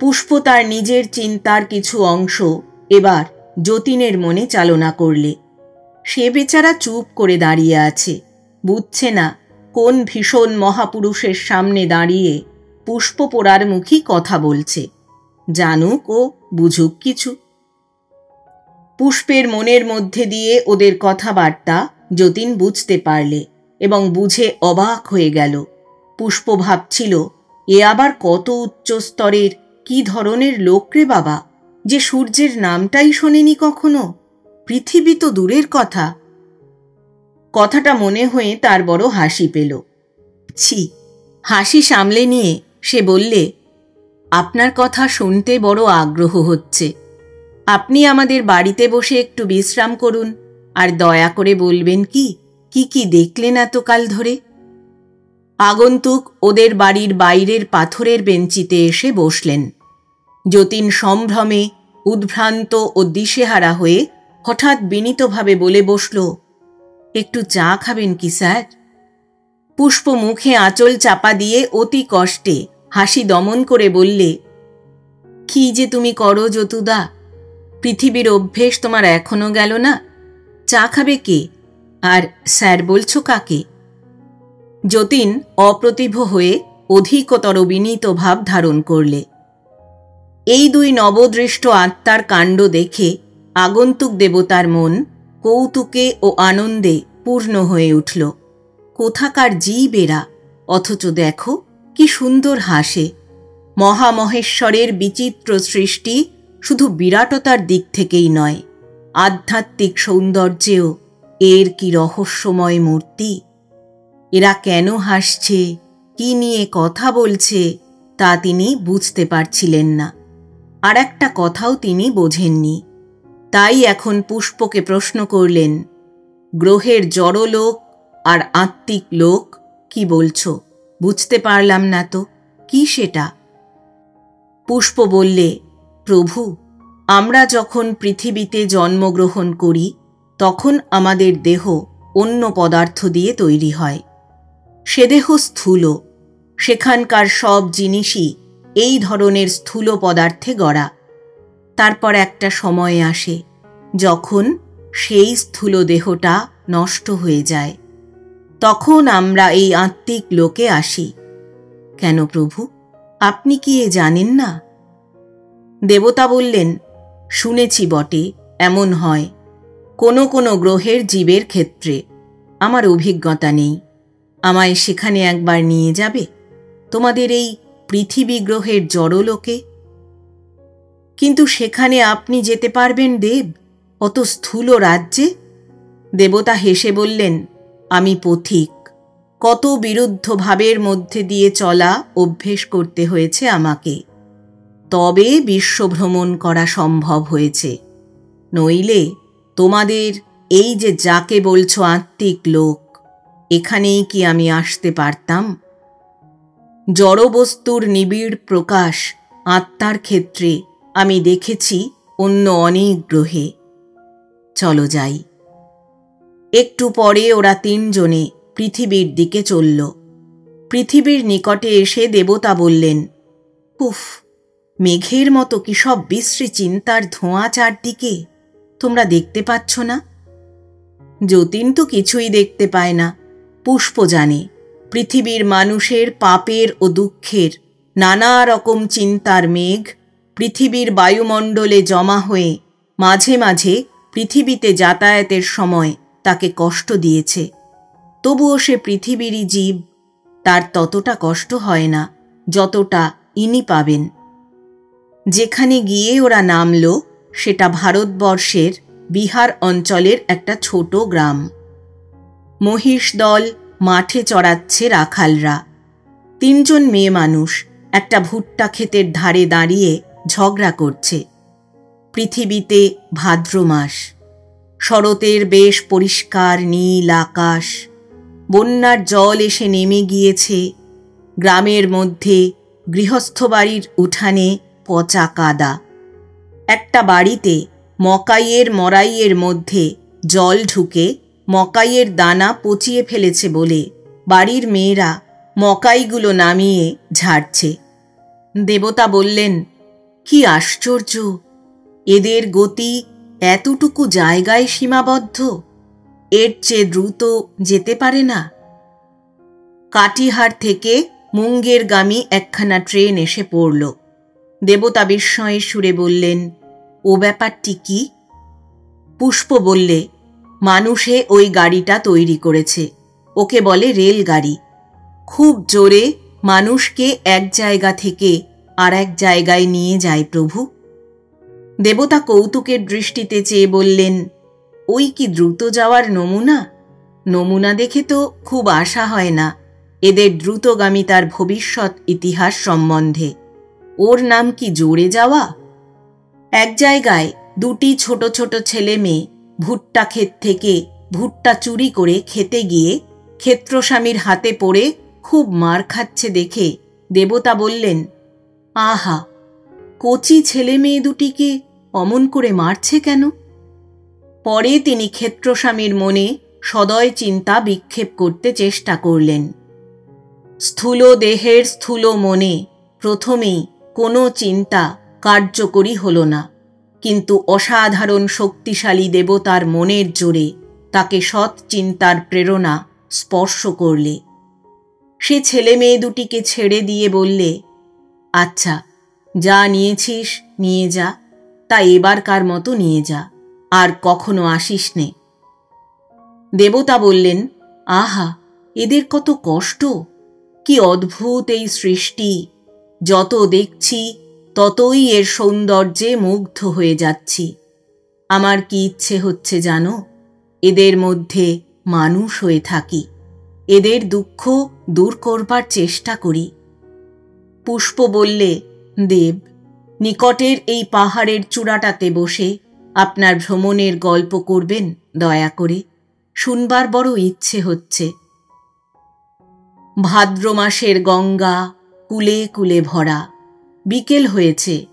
পুষ্প তার নিজের চিন্তার কিছু অংশ এবার যতীনের মনে চালনা করলে। সে বেচারা চুপ করে দাঁড়িয়ে আছে, বুঝছে না কোন ভীষণ মহাপুরুষের সামনে দাঁড়িয়ে পুষ্প পোড়ার মুখী কথা বলছে। জানুক ও বুঝুক কিছু। পুষ্পের মনের মধ্যে দিয়ে ওদের কথাবার্তা যতীন বুঝতে পারলে এবং বুঝে অবাক হয়ে গেল। পুষ্প ভাবছিল, এ আবার কত উচ্চ স্তরের, কি ধরনের লোক রে বাবা, যে সূর্যের নামটাই শোনেনি কখনো। পৃথিবী তো দূরের কথা। কথাটা মনে হয়ে তার বড় হাসি পেল। ছি! হাসি সামলে নিয়ে সে বললে, আপনার কথা শুনতে বড় আগ্রহ হচ্ছে। আপনি আমাদের বাড়িতে বসে একটু বিশ্রাম করুন, আর দয়া করে বলবেন কি কি দেখলেন এতকাল ধরে। আগন্তুক ওদের বাড়ির বাইরের পাথরের বেঞ্চিতে এসে বসলেন। যতীন সম্ভ্রমে উদ্ভ্রান্ত ও দিশেহারা হয়ে হঠাৎ বিনীতভাবে বলে বসল, একটু চা খাবেন কি স্যার? পুষ্প মুখে আঁচল চাপা দিয়ে অতি কষ্টে হাসি দমন করে বললে, কি যে তুমি করো যতুদা! পৃথিবীর অভ্যেস তোমার এখনো গেল না? চা খাবে কে? আর স্যার বলছো কাকে? যতীন অপ্রতিভ হয়ে অধিকতর বিনীত ভাব ধারণ করলে। এই দুই নবদৃষ্ট আত্মার কাণ্ড দেখে আগন্তুক দেবতার মন কৌতুকে ও আনন্দে পূর্ণ হয়ে উঠল। কোথাকার জীব এরা, অথচ দেখো কি সুন্দর হাসে। মহামহেশ্বরের বিচিত্র সৃষ্টি শুধু বিরাটতার দিক থেকেই নয়, আধ্যাত্মিক সৌন্দর্যেও এর কি রহস্যময় মূর্তি। এরা কেন হাসছে, কি নিয়ে কথা বলছে, তা তিনি বুঝতে পারছিলেন না। আর একটা কথাও তিনি বোঝেননি। তাই এখন পুষ্পকে প্রশ্ন করলেন, গ্রহের জড়লোক আর আত্মিক লোক কি বলছো? বুঝতে পারলাম না তো। কি সেটা? পুষ্প বললে, প্রভু, আমরা যখন পৃথিবীতে জন্মগ্রহণ করি তখন আমাদের দেহ অন্য পদার্থ দিয়ে তৈরি হয়। সে দেহ স্থূল, সেখানকার সব জিনিসই এই ধরনের স্থূল পদার্থে গড়া। তারপর একটা সময় আসে যখন সেই স্থূল দেহটা নষ্ট হয়ে যায়, তখন আমরা এই আত্মিক লোকে আসি। কেন প্রভু, আপনি কি এ জানেন না? দেবতা বললেন, শুনেছি বটে, এমন হয় কোনো কোনো গ্রহের জীবের ক্ষেত্রে। আমার অভিজ্ঞতা নেই। আমায় সেখানে একবার নিয়ে যাবে, তোমাদের এই পৃথিবী গ্রহের জড়লোকে? কিন্তু সেখানে আপনি যেতে পারবেন দেব, অত স্থূল রাজ্যে? দেবতা হেসে বললেন, আমি পথিক, কত বিরুদ্ধ ভাবের মধ্যে দিয়ে চলা অভ্যেস করতে হয়েছে আমাকে, তবে বিশ্বভ্রমণ করা সম্ভব হয়েছে। নইলে তোমাদের এই যে যাকে বলছো আত্মিক লোক, এখানেই কি আমি আসতে পারতাম? জড়বস্তুর নিবিড় প্রকাশ আত্মার ক্ষেত্রে আমি দেখেছি অন্য অনেক গ্রহে। চলো যাই। একটু পরে ওরা তিনজনে পৃথিবীর দিকে চলল। পৃথিবীর নিকটে এসে দেবতা বললেন, উফ, মেঘের মতো কি সব বিশ্রী চিন্তার ধোঁয়া চারদিকে, তোমরা দেখতে পাচ্ছ না? যতীন তো কিছুই দেখতে পায় না। পুষ্প জানে পৃথিবীর মানুষের পাপের ও দুঃখের নানা রকম চিন্তার মেঘ পৃথিবীর বায়ুমণ্ডলে জমা হয়ে মাঝে মাঝে পৃথিবীতে যাতায়াতের সময় তাকে কষ্ট দিয়েছে। তবুও সে পৃথিবীরই জীব, তার ততটা কষ্ট হয় না যতটা ইনি পাবেন। যেখানে গিয়ে ওরা নামল সেটা ভারতবর্ষের বিহার অঞ্চলের একটা ছোট গ্রাম। মহিষ দল মাঠে চড়াচ্ছে রাখালরা। তিনজন মেয়ে মানুষ একটা ভুট্টা ক্ষেতের ধারে দাঁড়িয়ে ঝগড়া করছে। পৃথিবীতে ভাদ্র মাস, শরতের বেশ পরিষ্কার নীল আকাশ, বন্যার জল এসে নেমে গিয়েছে। গ্রামের মধ্যে গৃহস্থ বাড়ির উঠানে পচা কাদা। একটা বাড়িতে মকাইয়ের মরাইয়ের মধ্যে জল ঢুকে মকাইয়ের দানা পচিয়ে ফেলেছে বলে বাড়ির মেয়েরা মকাইগুলো নামিয়ে ঝাড়ছে। দেবতা বললেন, কি আশ্চর্য, এদের গতি এতটুকু জায়গায় সীমাবদ্ধ, এর চেয়ে দ্রুত যেতে পারে না? কাটিহার থেকে মুঙ্গেরগামী একখানা ট্রেন এসে পড়ল। দেবতা বিস্ময়ের সুরে বললেন, ও ব্যাপারটি কি? পুষ্প বললে, মানুষে ওই গাড়িটা তৈরি করেছে, ওকে বলে রেলগাড়ি। খুব জোরে মানুষকে এক জায়গা থেকে আর এক জায়গায় নিয়ে যায় প্রভু। দেবতা কৌতুকের দৃষ্টিতে চেয়ে বললেন, ওই কি দ্রুত যাওয়ার নমুনা? নমুনা দেখে তো খুব আশা হয় না এদের দ্রুতগামিতার ভবিষ্যৎ ইতিহাস সম্বন্ধে। ওর নাম কি জোরে যাওয়া? এক জায়গায় দুটি ছোট ছোট ছেলে মেয়ে ভুট্টা ক্ষেত থেকে ভুট্টা চুরি করে খেতে গিয়ে ক্ষেত্রস্বামীর হাতে পড়ে খুব মার খাচ্ছে দেখে দেবতা বললেন, আহা, কচি ছেলে মেয়ে দুটিকে অমন করে মারছে কেন? পরে তিনি ক্ষেত্রস্বামীর মনে সদয় চিন্তা বিক্ষেপ করতে চেষ্টা করলেন। স্থূল দেহের স্থূল মনে প্রথমেই কোনো চিন্তা কার্যকরী হল না, কিন্তু অসাধারণ শক্তিশালী দেবতার মনের জোরে তাকে সৎ চিন্তার প্রেরণা স্পর্শ করলে সে ছেলে মেয়ে দুটিকে ছেড়ে দিয়ে বললে, আচ্ছা, যা নিয়েছিস নিয়ে যা, তা এবারকার মতো নিয়ে যা, আর কখনো আসিস নে। দেবতা বললেন, আহা, এদের কত কষ্ট, কি অদ্ভুত এই সৃষ্টি! যত দেখছি ততই এর সৌন্দর্যে মুগ্ধ হয়ে যাচ্ছি। আমার কি ইচ্ছে হচ্ছে জানো, এদের মধ্যে মানুষ হয়ে থাকি, এদের দুঃখ দূর করবার চেষ্টা করি। পুষ্প বললে, দেব, নিকটের এই পাহাড়ের চূড়াটাতে বসে আপনার ভ্রমণের গল্প করবেন দয়া করে, শুনবার বড় ইচ্ছে হচ্ছে। ভাদ্র মাসের গঙ্গা, কুলে কুলে ভরা। বিকেল হয়েছে।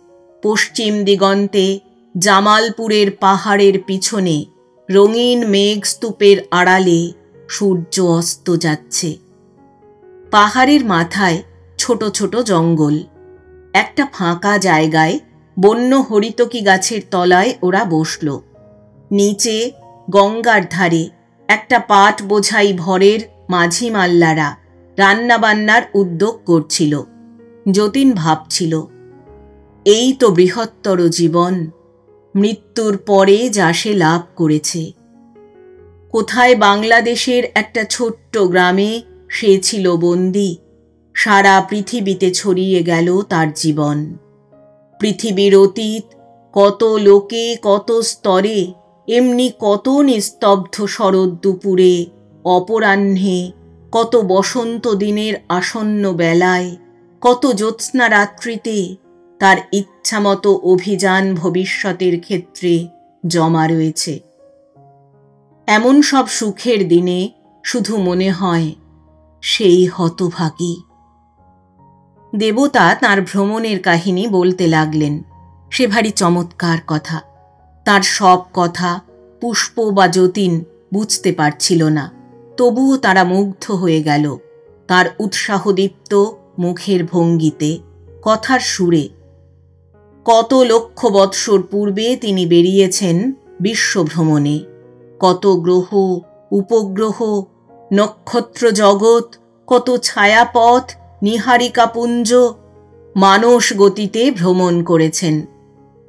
পশ্চিম দিগন্তে জামালপুরের পাহাড়ের পিছনে রঙিন মেঘস্তূপের আড়ালে সূর্য অস্ত যাচ্ছে। পাহাড়ের মাথায় ছোট ছোট জঙ্গল। একটা ফাঁকা জায়গায় বন্য হরিতকি গাছের তলায় ওরা বসল। নিচে গঙ্গার ধারে একটা পাট বোঝাই ভরের মাঝি মাল্লারা রান্নাবান্নার উদ্যোগ করছিল। যতীন ভাবছিল, এই তো বৃহত্তর জীবন, মৃত্যুর পরে যা সে লাভ করেছে। কোথায় বাংলাদেশের একটা ছোট্ট গ্রামে সে ছিল বন্দী, সারা পৃথিবীতে ছড়িয়ে গেল তার জীবন। পৃথিবীর অতীত, কত লোকে, কত স্তরে, এমনি কত নিস্তব্ধ শরৎ দুপুরে, অপরাহ্নে, কত বসন্ত দিনের আসন্ন বেলায়, কত জ্যোৎস্না রাত্রিতে তার ইচ্ছামতো অভিযান ভবিষ্যতের ক্ষেত্রে জমা রয়েছে। এমন সব সুখের দিনে শুধু মনে হয় সেই হতভাগী। দেবতা তাঁর ভ্রমণের কাহিনী বলতে লাগলেন। সে ভারী চমৎকার কথা। তার সব কথা পুষ্প বা যতীন বুঝতে পারছিল না, তবুও তারা মুগ্ধ হয়ে গেল তার উৎসাহদীপ্ত মুখের ভঙ্গিতে, কথার সুরে। কত লক্ষ বৎসর পূর্বে তিনি বেরিয়েছেন বিশ্বভ্রমণে। কত গ্রহ, উপগ্রহ, নক্ষত্র জগৎ, কত ছায়াপথ, নীহারিকাপুঞ্জ, মানস গতিতে ভ্রমণ করেছেন।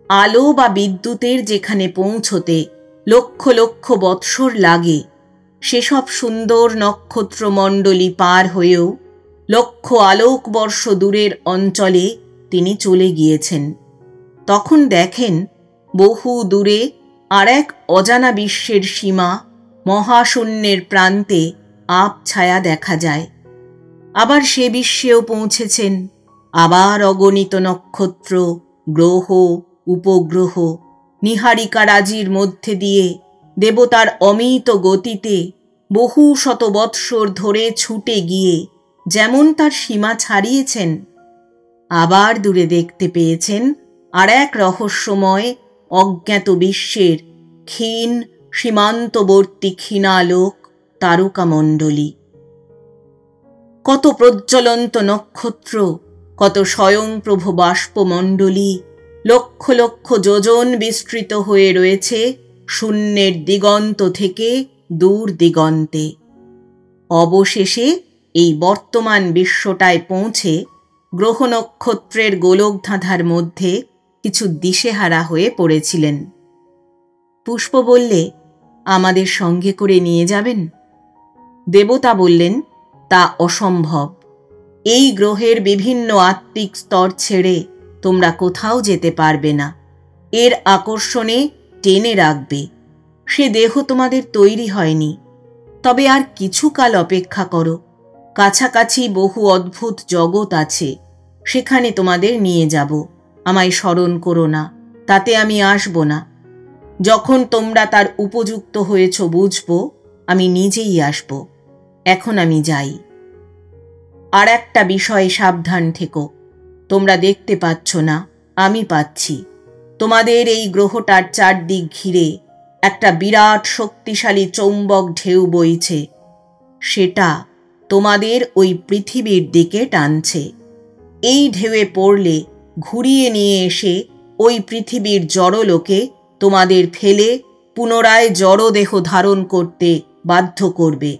আলো বা বিদ্যুতের যেখানে পৌঁছতে লক্ষ লক্ষ বৎসর লাগে, সেসব সুন্দর নক্ষত্রমণ্ডলী পার হয়েও লক্ষ আলোকবর্ষ দূরের অঞ্চলে তিনি চলে গিয়েছেন। তখন দেখেন বহু দূরে আর এক অজানা বিশ্বের সীমা, মহাশূন্যের প্রান্তে আবছায়া দেখা যায়। আবার সে বিশ্বেও পৌঁছেছেন। আবার অগণিত নক্ষত্র, গ্রহ, উপগ্রহ, নীহারিকারাজির মধ্যে দিয়ে দেবতার অমিত গতিতে বহু শত বৎসর ধরে ছুটে গিয়ে যেমন তার সীমা ছাড়িয়েছেন, আবার দূরে দেখতে পেয়েছেন আর এক রহস্যময় অজ্ঞাত বিশ্বের ক্ষীণ সীমান্তবর্তী ক্ষীণালোক তারকামণ্ডলী। কত প্রজ্বলন্ত নক্ষত্র, কত স্বয়ংপ্রভ বাষ্পমণ্ডলী লক্ষ লক্ষ যোজন বিস্তৃত হয়ে রয়েছে শূন্যের দিগন্ত থেকে দূর দিগন্তে। অবশেষে এই বর্তমান বিশ্বটায় পৌঁছে গ্রহ নক্ষত্রের গোলকধাঁধার মধ্যে কিছু দিশেহারা হয়ে পড়েছিলেন। পুষ্প বললে, আমাদের সঙ্গে করে নিয়ে যাবেন? দেবতা বললেন, তা অসম্ভব। এই গ্রহের বিভিন্ন আত্মিক স্তর ছেড়ে তোমরা কোথাও যেতে পারবে না। এর আকর্ষণে টেনে রাখবে। সে দেহ তোমাদের তৈরি হয়নি। তবে আর কিছু কাল অপেক্ষা করো। কাছাকাছি বহু অদ্ভুত জগৎ আছে, সেখানে তোমাদের নিয়ে যাব। আমায় স্মরণ করো না, তাতে আমি আসব না। যখন তোমরা তার উপযুক্ত হয়েছ বুঝব, আমি নিজেই আসব। এখন আমি যাই। আর একটা বিষয়ে সাবধান থেকো। তোমরা দেখতে পাচ্ছ না, আমি পাচ্ছি। তোমাদের এই গ্রহটার চারদিক ঘিরে একটা বিরাট শক্তিশালী চৌম্বক ঢেউ বইছে। সেটা তোমাদের ওই পৃথিবীর দিকে টানছে। এই ঢেউয়ে পড়লে ঘুরিয়ে নিয়ে এসে ওই পৃথিবীর জড়লোকে তোমাদের ফেলে পুনরায় জড়দেহ ধারণ করতে বাধ্য করবে।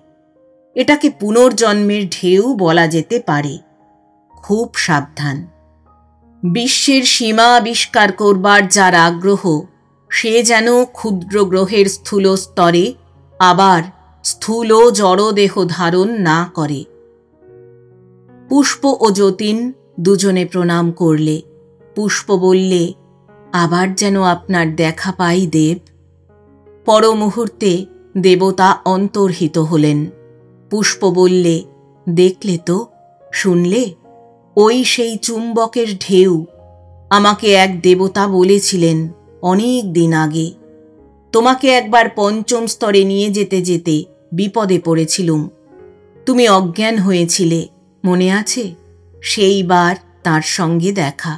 এটাকে পুনর্জন্মের ঢেউ বলা যেতে পারে। খুব সাবধান। বিশ্বের সীমা আবিষ্কার করবার যার আগ্রহ, সে যেন ক্ষুদ্র গ্রহের স্থূল স্তরে আবার স্থূল জড়দেহ ধারণ না করে। পুষ্প ও যতীন দুজনে প্রণাম করলে। পুষ্প বললে, আবার যেন আপনার দেখা পাই দেব। পর মুহূর্তে দেবতা অন্তর্হিত হলেন। পুষ্প বললে, দেখলে তো, শুনলে? ওই সেই চুম্বকের ঢেউ। আমাকে এক দেবতা বলেছিলেন অনেক দিন আগে। তোমাকে একবার পঞ্চম স্তরে নিয়ে যেতে যেতে বিপদে পড়েছিলুম। তুমি অজ্ঞান হয়েছিলে, মনে আছে? সেইবার তার সঙ্গে দেখা।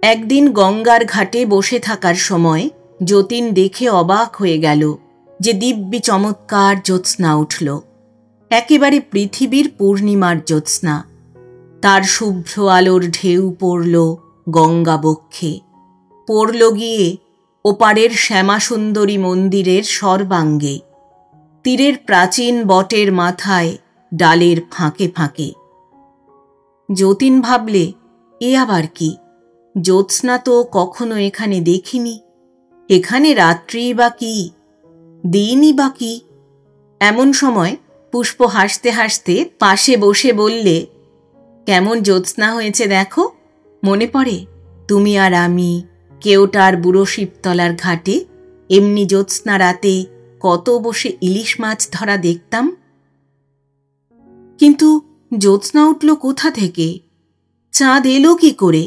একদিন গঙ্গার ঘাটে বসে থাকার সময় যতীন দেখে অবাক হয়ে গেল যে দিব্যি চমৎকার জ্যোৎস্না উঠল, একেবারে পৃথিবীর পূর্ণিমার জ্যোৎস্না। তার শুভ্র আলোর ঢেউ পড়ল গঙ্গা বক্ষে, পড়ল গিয়ে ওপারের শ্যামাসুন্দরী মন্দিরের সর্বাঙ্গে, তীরের প্রাচীন বটের মাথায়, ডালের ফাঁকে ফাঁকে। যতীন ভাবলে, এ আবার কি? জ্যোৎস্না তো কখনো এখানে দেখিনি। এখানে রাত্রি বা কি, দিনই বা কি? এমন সময় পুষ্প হাসতে হাসতে পাশে বসে বললে, কেমন জ্যোৎস্না হয়েছে দেখো, মনে পড়ে তুমি আর আমি কেওটার বুড়ো শিবতলার ঘাটে এমনি জ্যোৎস্না রাতে কত বসে ইলিশ মাছ ধরা দেখতাম। কিন্তু জ্যোৎস্না উঠল কোথা থেকে? চাঁদ এলো কি করে?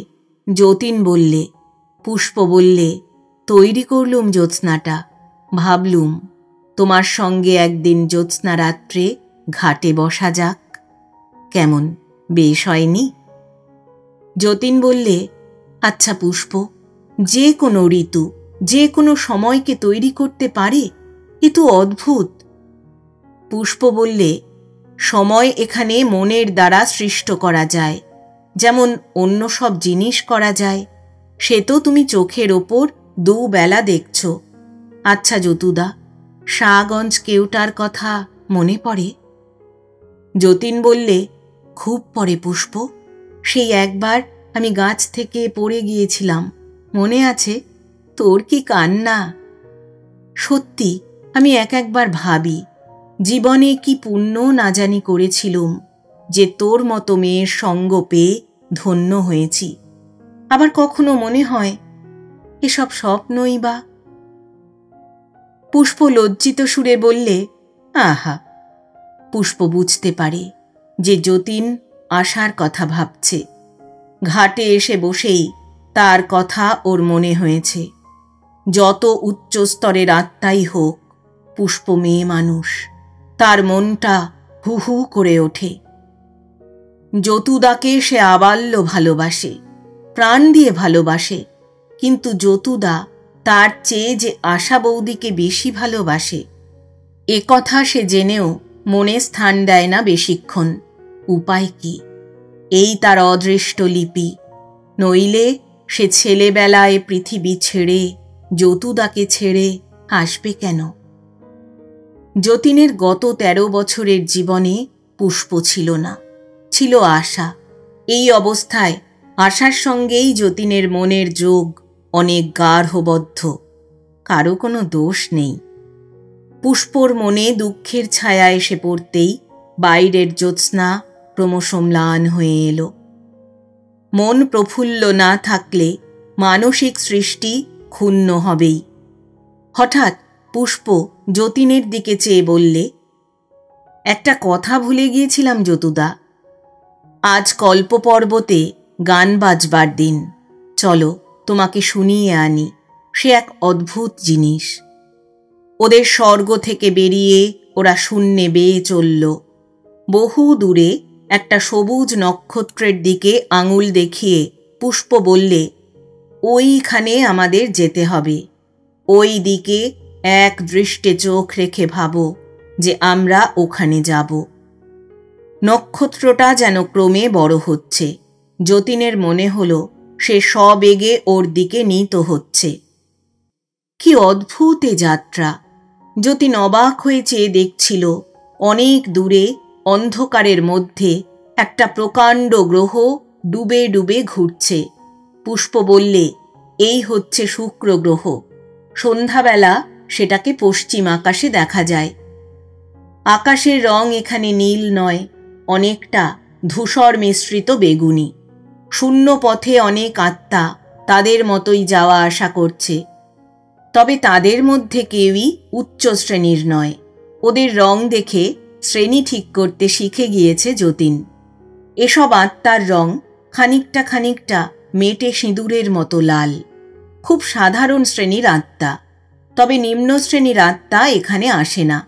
যতীন বললে। পুষ্প বললে, তৈরি করলুম জ্যোৎস্নাটা, ভাবলুম তোমার সঙ্গে একদিন জ্যোৎস্না রাত্রে ঘাটে বসা যাক, কেমন বেশ হয়নি? যতীন বললে, আচ্ছা পুষ্প, যে কোনো ঋতু যে কোনো সময়কে তৈরি করতে পারে, এ তো অদ্ভুত। পুষ্প বললে, সময় এখানে মনের দ্বারা সৃষ্ট করা যায়, যেমন অন্য সব জিনিস করা যায়। সে তো তুমি চোখের ওপর দুবেলা দেখছ। আচ্ছা যতুদা, শাহগঞ্জ কেওটার কথা মনে পড়ে? যতীন বললে, খুব পড়ে পুষ্প। সেই একবার আমি গাছ থেকে পড়ে গিয়েছিলাম, মনে আছে? তোর কি কান্না! সত্যি আমি একবার ভাবি, জীবনে কি পুণ্য না জানি করেছিলুম যে তোর মতো মেয়ের সঙ্গ পেয়ে ধন্য হয়েছি। আবার কখনো মনে হয় এসব স্বপ্নই বা। পুষ্প লজ্জিত সুরে বললে, আহা। পুষ্প বুঝতে পারে যে যতীন আশার কথা ভাবছে। ঘাটে এসে বসেই তার কথা ওর মনে হয়েছে। যত উচ্চ স্তরের আত্মাই হোক, পুষ্প মেয়ে মানুষ, তার মনটা হু হু করে ওঠে। যতুদাকে সে আবাল্য ভালোবাসে, প্রাণ দিয়ে ভালোবাসে, কিন্তু যতুদা তার চেয়ে যে আশা বৌদিকে বেশি ভালোবাসে, এ কথা সে জেনেও মনে স্থান দেয় না বেশিক্ষণ। উপায় কি? এই তার অদৃষ্ট লিপি। নইলে সে ছেলেবেলায় পৃথিবী ছেড়ে যতুদাকে ছেড়ে আসবে কেন? যতীনের গত 13 বছরের জীবনে পুষ্প ছিল না, ছিল আশা। এই অবস্থায় আশার সঙ্গেই যতীনের মনের যোগ অনেক গাঢ়বদ্ধ। কারো কোনো দোষ নেই। পুষ্পর মনে দুঃখের ছায়া এসে পড়তেই বাইরের জ্যোৎস্না ক্রমশ ম্লান হয়ে এলো। মন প্রফুল্ল না থাকলে মানসিক সৃষ্টি ক্ষুণ্ণ হবেই। হঠাৎ পুষ্প যতীনের দিকে চেয়ে বললে, একটা কথা ভুলে গিয়েছিলাম যতুদা। আজ কল্পপর্বতে গান বাজবার দিন, চলো তোমাকে শুনিয়ে আনি। সে এক অদ্ভুত জিনিস। ওদের স্বর্গ থেকে বেরিয়ে ওরা শূন্যে বেয়ে চলল। বহু দূরে একটা সবুজ নক্ষত্রের দিকে আঙুল দেখিয়ে পুষ্প বললে, ওইখানে আমাদের যেতে হবে। ওই দিকে এক দৃষ্টে চোখ রেখে ভাবো যে আমরা ওখানে যাব। নক্ষত্রটা যেন ক্রমে বড় হচ্ছে। যতীনের মনে হল সে সবেগে ওর দিকে নীত হচ্ছে। কি অদ্ভুত এ যাত্রা! যতীন অবাক হয়ে চেয়ে দেখছিল, অনেক দূরে অন্ধকারের মধ্যে একটা প্রকাণ্ড গ্রহ ডুবে ডুবে ঘুরছে। পুষ্প বললে, এই হচ্ছে শুক্র গ্রহ। সন্ধ্যাবেলা সেটাকে পশ্চিম আকাশে দেখা যায়। আকাশের রং এখানে নীল নয়, অনেকটা ধূসর মিশ্রিত বেগুনি। শূন্য পথে অনেক আত্মা তাদের মতোই যাওয়া আসা করছে। তবে তাদের মধ্যে কেউই উচ্চ শ্রেণীর নয়। ওদের রং দেখে শ্রেণী ঠিক করতে শিখে গিয়েছে যতীন। এসব আত্মার রং খানিকটা খানিকটা মেটে সিঁদুরের মতো লাল। খুব সাধারণ শ্রেণীর আত্মা, তবে নিম্ন শ্রেণীর আত্মা এখানে আসে না।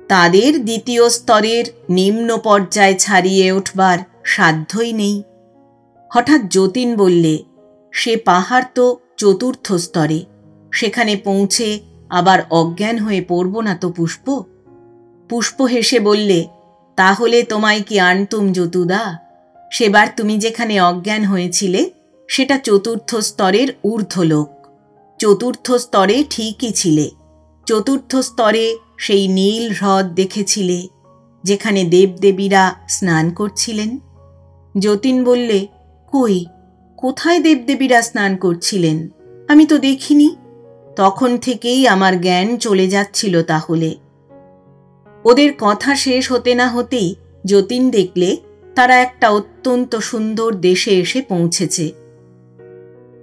তাদের দ্বিতীয় স্তরের নিম্ন পর্যায় ছাড়িয়ে উঠবার সাধ্যই নেই। হঠাৎ যতীন বললে, সে পাহাড় তো চতুর্থ স্তরে, সেখানে পৌঁছে আবার অজ্ঞান হয়ে পড়ব না তো পুষ্প? পুষ্প হেসে বললে, তাহলে তোমায় কি আনতুম যতুদা? সেবার তুমি যেখানে অজ্ঞান হয়েছিলে সেটা চতুর্থ স্তরের ঊর্ধ্বলোক। চতুর্থ স্তরে ঠিকই ছিলে। চতুর্থ স্তরে সেই নীল হ্রদ দেখেছিলে, যেখানে দেবদেবীরা স্নান করছিলেন। যতীন বললে, কই, কোথায় দেবদেবীরা স্নান করছিলেন? আমি তো দেখিনি। তখন থেকেই আমার জ্ঞান চলে যাচ্ছিল তাহলে। ওদের কথা শেষ হতে না হতেই যতীন দেখলে তারা একটা অত্যন্ত সুন্দর দেশে এসে পৌঁছেছে।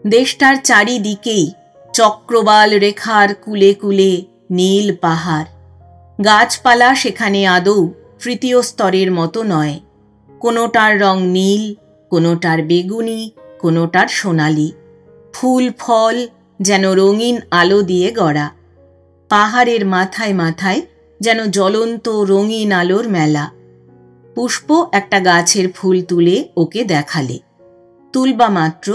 দেশটার চারিদিকেই চক্রবাল রেখার কুলে কুলে নীল পাহাড়। গাছপালা সেখানে আদৌ তৃতীয় স্তরের মতো নয়। কোনোটার রং নীল, কোনোটার বেগুনি, কোনোটার সোনালি। ফুল ফল যেন রঙিন আলো দিয়ে গড়া। পাহাড়ের মাথায় মাথায় যেন জ্বলন্ত রঙিন আলোর মেলা। পুষ্প একটা গাছের ফুল তুলে ওকে দেখালে। তুলবা মাত্র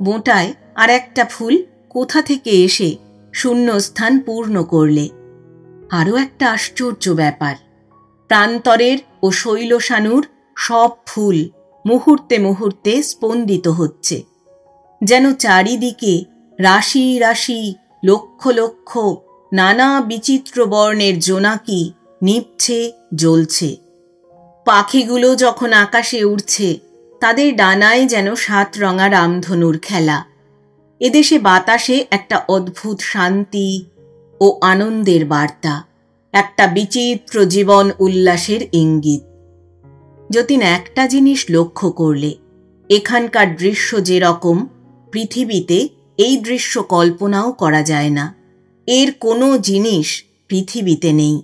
বোঁটায় আর একটা ফুল কোথা থেকে এসে শূন্যস্থান পূর্ণ করলে। আরও একটা আশ্চর্য ব্যাপার, প্রান্তরের ও শৈলশানুর সব ফুল মুহূর্তে মুহূর্তে স্পন্দিত হচ্ছে, যেন চারিদিকে রাশি রাশি লক্ষ লক্ষ নানা বিচিত্র বর্ণের জোনাকি নিভছে, জ্বলছে। পাখিগুলো যখন আকাশে উড়ছে, তাদের ডানায় যেন 7 রঙা রামধনুর খেলা। এদেশে বাতাসে একটা অদ্ভুত শান্তি ও আনন্দের বার্তা, একটা বিচিত্র জীবন উল্লাসের ইঙ্গিত। যতীন একটা জিনিস লক্ষ্য করলে, এখানকার দৃশ্য যেরকম, পৃথিবীতে এই দৃশ্য কল্পনাও করা যায় না। এর কোনো জিনিস পৃথিবীতে নেই।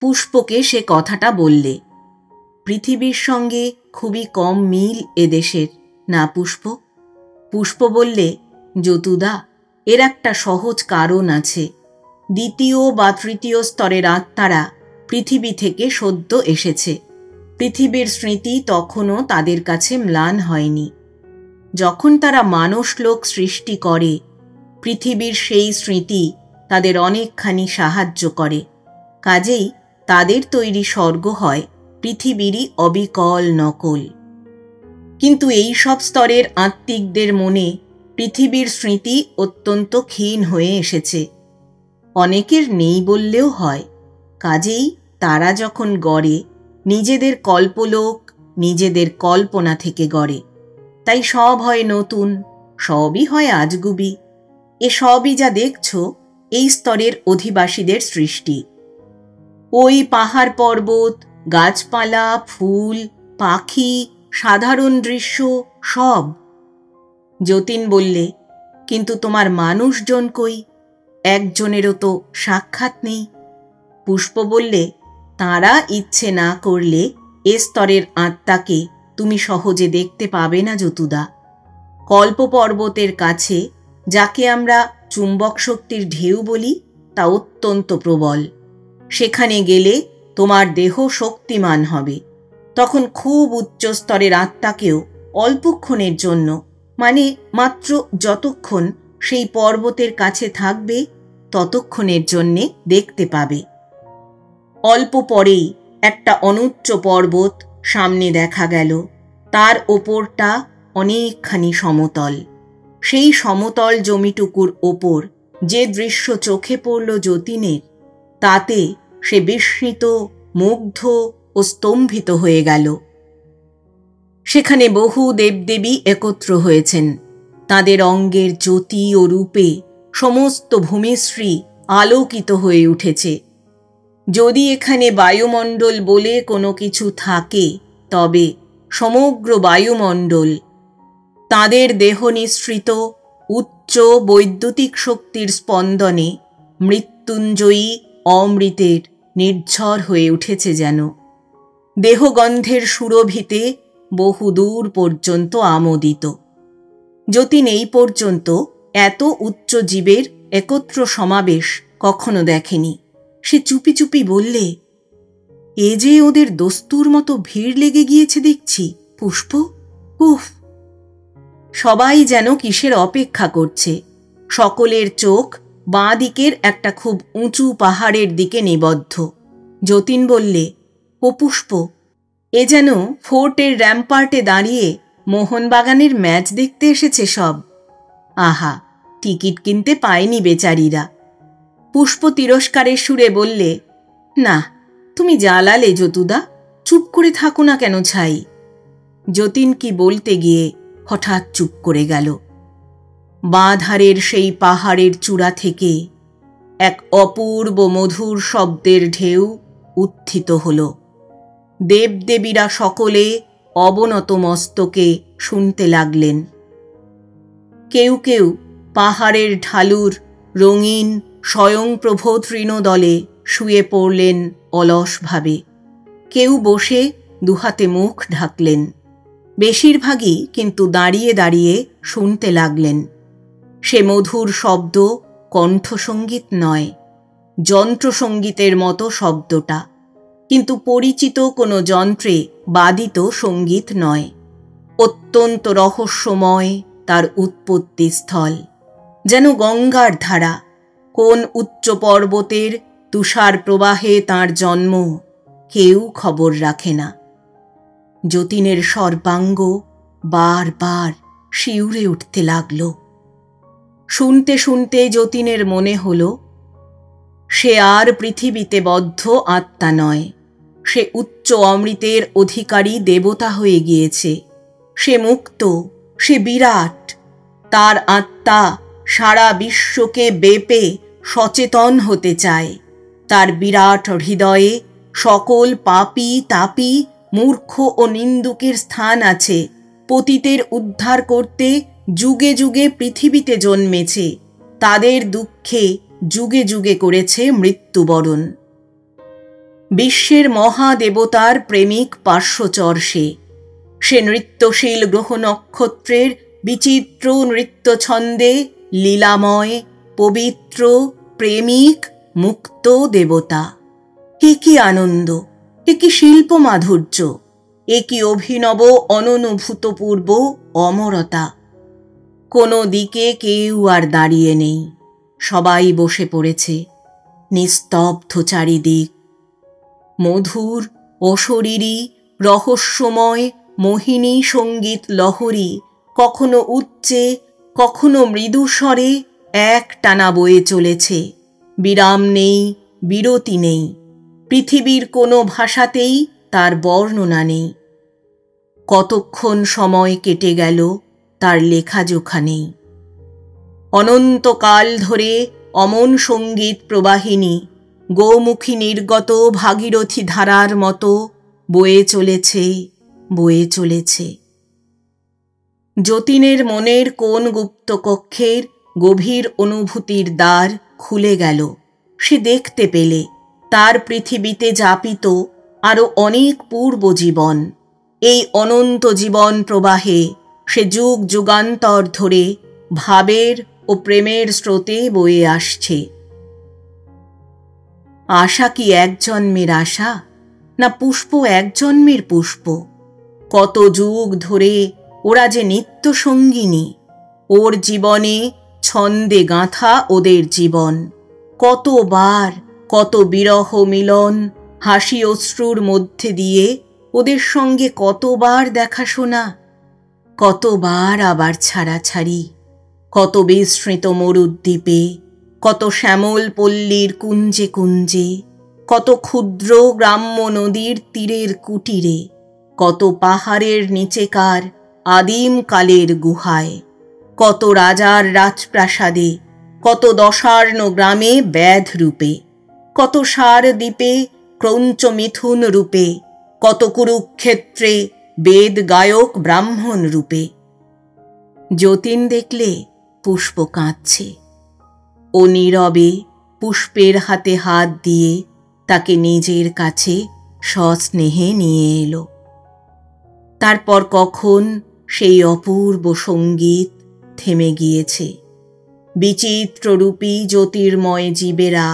পুষ্পকে সে কথাটা বললে। পৃথিবীর সঙ্গে খুবই কম মিল এদেশের, না পুষ্প? পুষ্প বললে, যতুদা, এর একটা সহজ কারণ আছে। দ্বিতীয় বা তৃতীয় স্তরের আত্মারা পৃথিবী থেকে সদ্য এসেছে। পৃথিবীর স্মৃতি তখনও তাদের কাছে ম্লান হয়নি। যখন তারা মানসলোক সৃষ্টি করে, পৃথিবীর সেই স্মৃতি তাদের অনেকখানি সাহায্য করে। কাজেই তাদের তৈরি স্বর্গ হয় পৃথিবীরই অবিকল নকল। কিন্তু এই সব স্তরের আত্মিকদের মনে পৃথিবীর স্মৃতি অত্যন্ত ক্ষীণ হয়ে এসেছে। অনেকের নেই বললেও হয়। কাজেই তারা যখন গড়ে, নিজেদের কল্পলোক নিজেদের কল্পনা থেকে গড়ে। তাই সব হয় নতুন, সবই হয় আজগুবি। এ সবই যা দেখছ, এই স্তরের অধিবাসীদের সৃষ্টি। ওই পাহাড় পর্বত, গাছপালা, ফুল, পাখি, সাধারণ দৃশ্য সব। যতীন বললে, কিন্তু তোমার মানুষজন কই? একজনেরও তো সাক্ষাৎ নেই। পুষ্প বললে, তাঁরা ইচ্ছে না করলে এ স্তরের আত্মাকে তুমি সহজে দেখতে পাবে না যতুদা। কল্প পর্বতের কাছে যাকে আমরা চুম্বক শক্তির ঢেউ বলি, তা অত্যন্ত প্রবল। সেখানে গেলে তোমার দেহ শক্তিমান হবে। তখন খুব উচ্চ স্তরের আত্মাকেও অল্পক্ষণের জন্য, মানে মাত্র যতক্ষণ সেই পর্বতের কাছে থাকবে, ততক্ষণের জন্যে দেখতে পাবে। অল্প পরেই একটা অনুচ্চ পর্বত সামনে দেখা গেল। তার ওপরটা অনেকখানি সমতল। সেই সমতল জমিটুকুর ওপর যে দৃশ্য চোখে পড়ল যতীনের, তাতে সে বিস্মিত, মুগ্ধ ও স্তম্ভিত হয়ে গেল। সেখানে বহু দেবদেবী একত্র হয়েছেন। তাদের অঙ্গের জ্যোতি ও রূপে সমস্ত ভূমিশ্রী আলোকিত হয়ে উঠেছে। যদি এখানে বায়ুমণ্ডল বলে কোনো কিছু থাকে, তবে সমগ্র বায়ুমণ্ডল তাদের দেহ নিঃসৃত উচ্চ বৈদ্যুতিক শক্তির স্পন্দনে মৃত্যুঞ্জয়ী অমৃতের নির্ঝর হয়ে উঠেছে যেন। দেহগন্ধের সুরভিতে বহু দূর পর্যন্ত আমোদিত। যতীন এই পর্যন্ত এত উচ্চ জীবের একত্র সমাবেশ কখনো দেখেনি। সে চুপি চুপি বললে, এ যে ওদের দস্তুর মতো ভিড় লেগে গিয়েছে দেখছি, পুষ্প। উফ! সবাই যেন কিসের অপেক্ষা করছে। সকলের চোখ বাঁ দিকের একটা খুব উঁচু পাহাড়ের দিকে নিবদ্ধ। যতীন বললে, ও পুষ্প, এ যেন ফোর্টের র্যাম্পার্টে দাঁড়িয়ে মোহনবাগানের ম্যাচ দেখতে এসেছে সব। আহা, টিকিট কিনতে পায়নি বেচারিরা। পুষ্প তিরস্কারের সুরে বললে, না, তুমি জ্বালালে যতুদা, চুপ করে থাকো না কেন ছাই। যতীন কি বলতে গিয়ে হঠাৎ চুপ করে গেল। বাঁ ধারের সেই পাহাড়ের চূড়া থেকে এক অপূর্ব মধুর শব্দের ঢেউ উত্থিত হল। দেবদেবীরা সকলে অবনত মস্তকে শুনতে লাগলেন। কেউ কেউ পাহাড়ের ঢালুর রঙিন স্বয়ংপ্রভ তৃণদলে শুয়ে পড়লেন অলসভাবে। কেউ বসে দুহাতে মুখ ঢাকলেন। বেশিরভাগই কিন্তু দাঁড়িয়ে দাঁড়িয়ে শুনতে লাগলেন। সে মধুর শব্দ কণ্ঠসঙ্গীত নয়, যন্ত্রসঙ্গীতের মতো শব্দটা, কিন্তু পরিচিত কোনো যন্ত্রে বাদিত সঙ্গীত নয়। অত্যন্ত রহস্যময় তার উৎপত্তিস্থল, যেন গঙ্গার ধারা। কোন উচ্চ পর্বতের তুষার প্রবাহে তাঁর জন্ম, কেউ খবর রাখে না। যতীনের সর্বাঙ্গ বারবার শিউরে উঠতে লাগল। শুনতে শুনতে যতীনের মনে হল, সে আর পৃথিবীতে বদ্ধ আত্মা নয়, সে উচ্চ অমৃতের অধিকারী দেবতা হয়ে গিয়েছে। সে মুক্ত, সে বিরাট। তার আত্মা সারা বিশ্বকে বেপে সচেতন হতে চায়। তার বিরাট হৃদয়ে সকল পাপী তাপী মূর্খ ও নিন্দুকের স্থান আছে। পতিতের উদ্ধার করতে যুগে যুগে পৃথিবীতে জন্মেছে, তাদের দুঃখে যুগে যুগে করেছে মৃত্যুবরণ। বিশ্বের মহাদেবতার প্রেমিক পার্শ্বচর সে। সে নৃত্যশীল গ্রহ নক্ষত্রের বিচিত্র নৃত্য ছন্দে লীলাময়, পবিত্র, প্রেমিক, মুক্ত দেবতা। এ কি আনন্দ, এ কি শিল্প মাধুর্য, এ কি অভিনব অননুভূতপূর্ব অমরতা। কোনো দিকে কেউ আর দাঁড়িয়ে নেই, সবাই বসে পড়েছে। নিস্তব্ধ চারিদিক। মধুর অশরীরী রহস্যময় মোহিনী সঙ্গীত লহরী কখনো উচ্চে কখনো মৃদুস্বরে এক টানা বয়ে চলেছে। বিরাম নেই, বিরতি নেই। পৃথিবীর কোনো ভাষাতেই তার বর্ণনা নেই। কতক্ষণ সময় কেটে গেল তার লেখাজোখা নেই। অনন্তকাল ধরে অমন সঙ্গীত প্রবাহিনী গোমুখী নির্গত ভাগীরথী ধারার মতো বয়ে চলেছে, বয়ে চলেছে। যতীনের মনের কোন গুপ্তকক্ষের গভীর অনুভূতির দ্বার খুলে গেল। সে দেখতে পেলে তার পৃথিবীতে যাপিত আরও অনেক পূর্ব জীবন। এই অনন্ত জীবন প্রবাহে সে যুগ যুগান্তর ধরে ভাবের ও প্রেমের স্রোতে বয়ে আসছে। আশা কি এক জন্মের আশা, না পুষ্প এক জন্মের পুষ্প? কত যুগ ধরে ওরা যে নিত্য সঙ্গিনী। ওর জীবনে ছন্দে গাঁথা ওদের জীবন। কতবার কত বিরহ মিলন, হাসি অশ্রুর মধ্যে দিয়ে ওদের সঙ্গে কতবার দেখাশোনা, কতবার আবার ছাড়াছাড়ি। কত বিস্মৃত মরুদ্বীপে, কত শ্যামল পল্লীর কুঞ্জে কুঞ্জে, কত ক্ষুদ্র গ্রাম্য নদীর তীরের কুটিরে, কত পাহাড়ের নিচেকার আদিম কালের গুহায়, কত রাজার রাজপ্রাসাদে, কত দশার্ণ গ্রামে ব্যাধ রূপে, কত সার দ্বীপে ক্রৌঞ্চ মিথুন রূপে, কত কুরুক্ষেত্রে বেদ গায়ক ব্রাহ্মণ রূপে। যতীন দেখলে পুষ্প কাঁদছে। ও নীরবে পুষ্পের হাতে হাত দিয়ে তাকে নিজের কাছে সস্নেহে নিয়ে এলো। তারপর কখন সেই অপূর্ব সঙ্গীত থেমে গিয়েছে। বিচিত্ররূপী জ্যোতির্ময় জীবেরা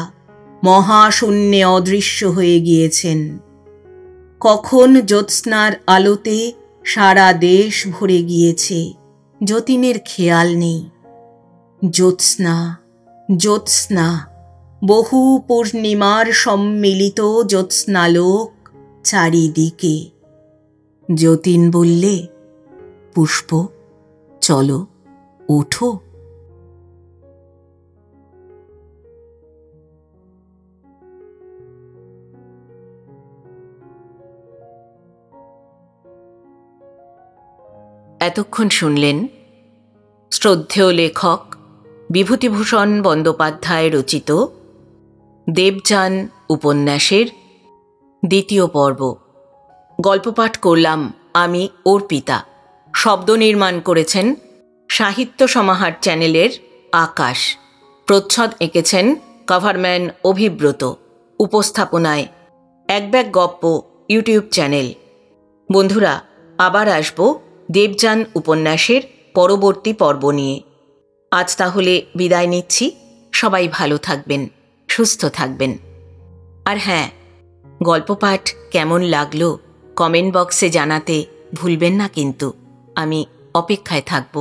মহাশূন্যে অদৃশ্য হয়ে গিয়েছেন। কখন জ্যোৎস্নার আলোতে সারা দেশ ভরে গিয়েছে, যতীনের খেয়াল নেই। জ্যোৎস্না, জ্যোৎস্না, বহু পূর্ণিমার সম্মিলিত জ্যোৎস্নালোক চারিদিকে। যতীন বললে, পুষ্প, চলো, ওঠো। এতক্ষণ শুনলেন শ্রদ্ধেয় লেখক বিভূতিভূষণ বন্দ্যোপাধ্যায় রচিত দেবযান উপন্যাসের দ্বিতীয় পর্ব। গল্প পাঠ করলাম আমি অর্পিতা। শব্দ নির্মাণ করেছেন সাহিত্য সমাহার চ্যানেলের আকাশ। প্রচ্ছদ এঁকেছেন কভারম্যান অভিব্রত। উপস্থাপনায় এক ব্যাগ গপ্প ইউটিউব চ্যানেল। বন্ধুরা, আবার আসব দেবযান উপন্যাসের পরবর্তী পর্ব নিয়ে। আজ তাহলে বিদায় নিচ্ছি। সবাই ভালো থাকবেন, সুস্থ থাকবেন। আর হ্যাঁ, গল্প পাঠ কেমন লাগলো কমেন্ট বক্সে জানাতে ভুলবেন না কিন্তু। আমি অপেক্ষায় থাকব।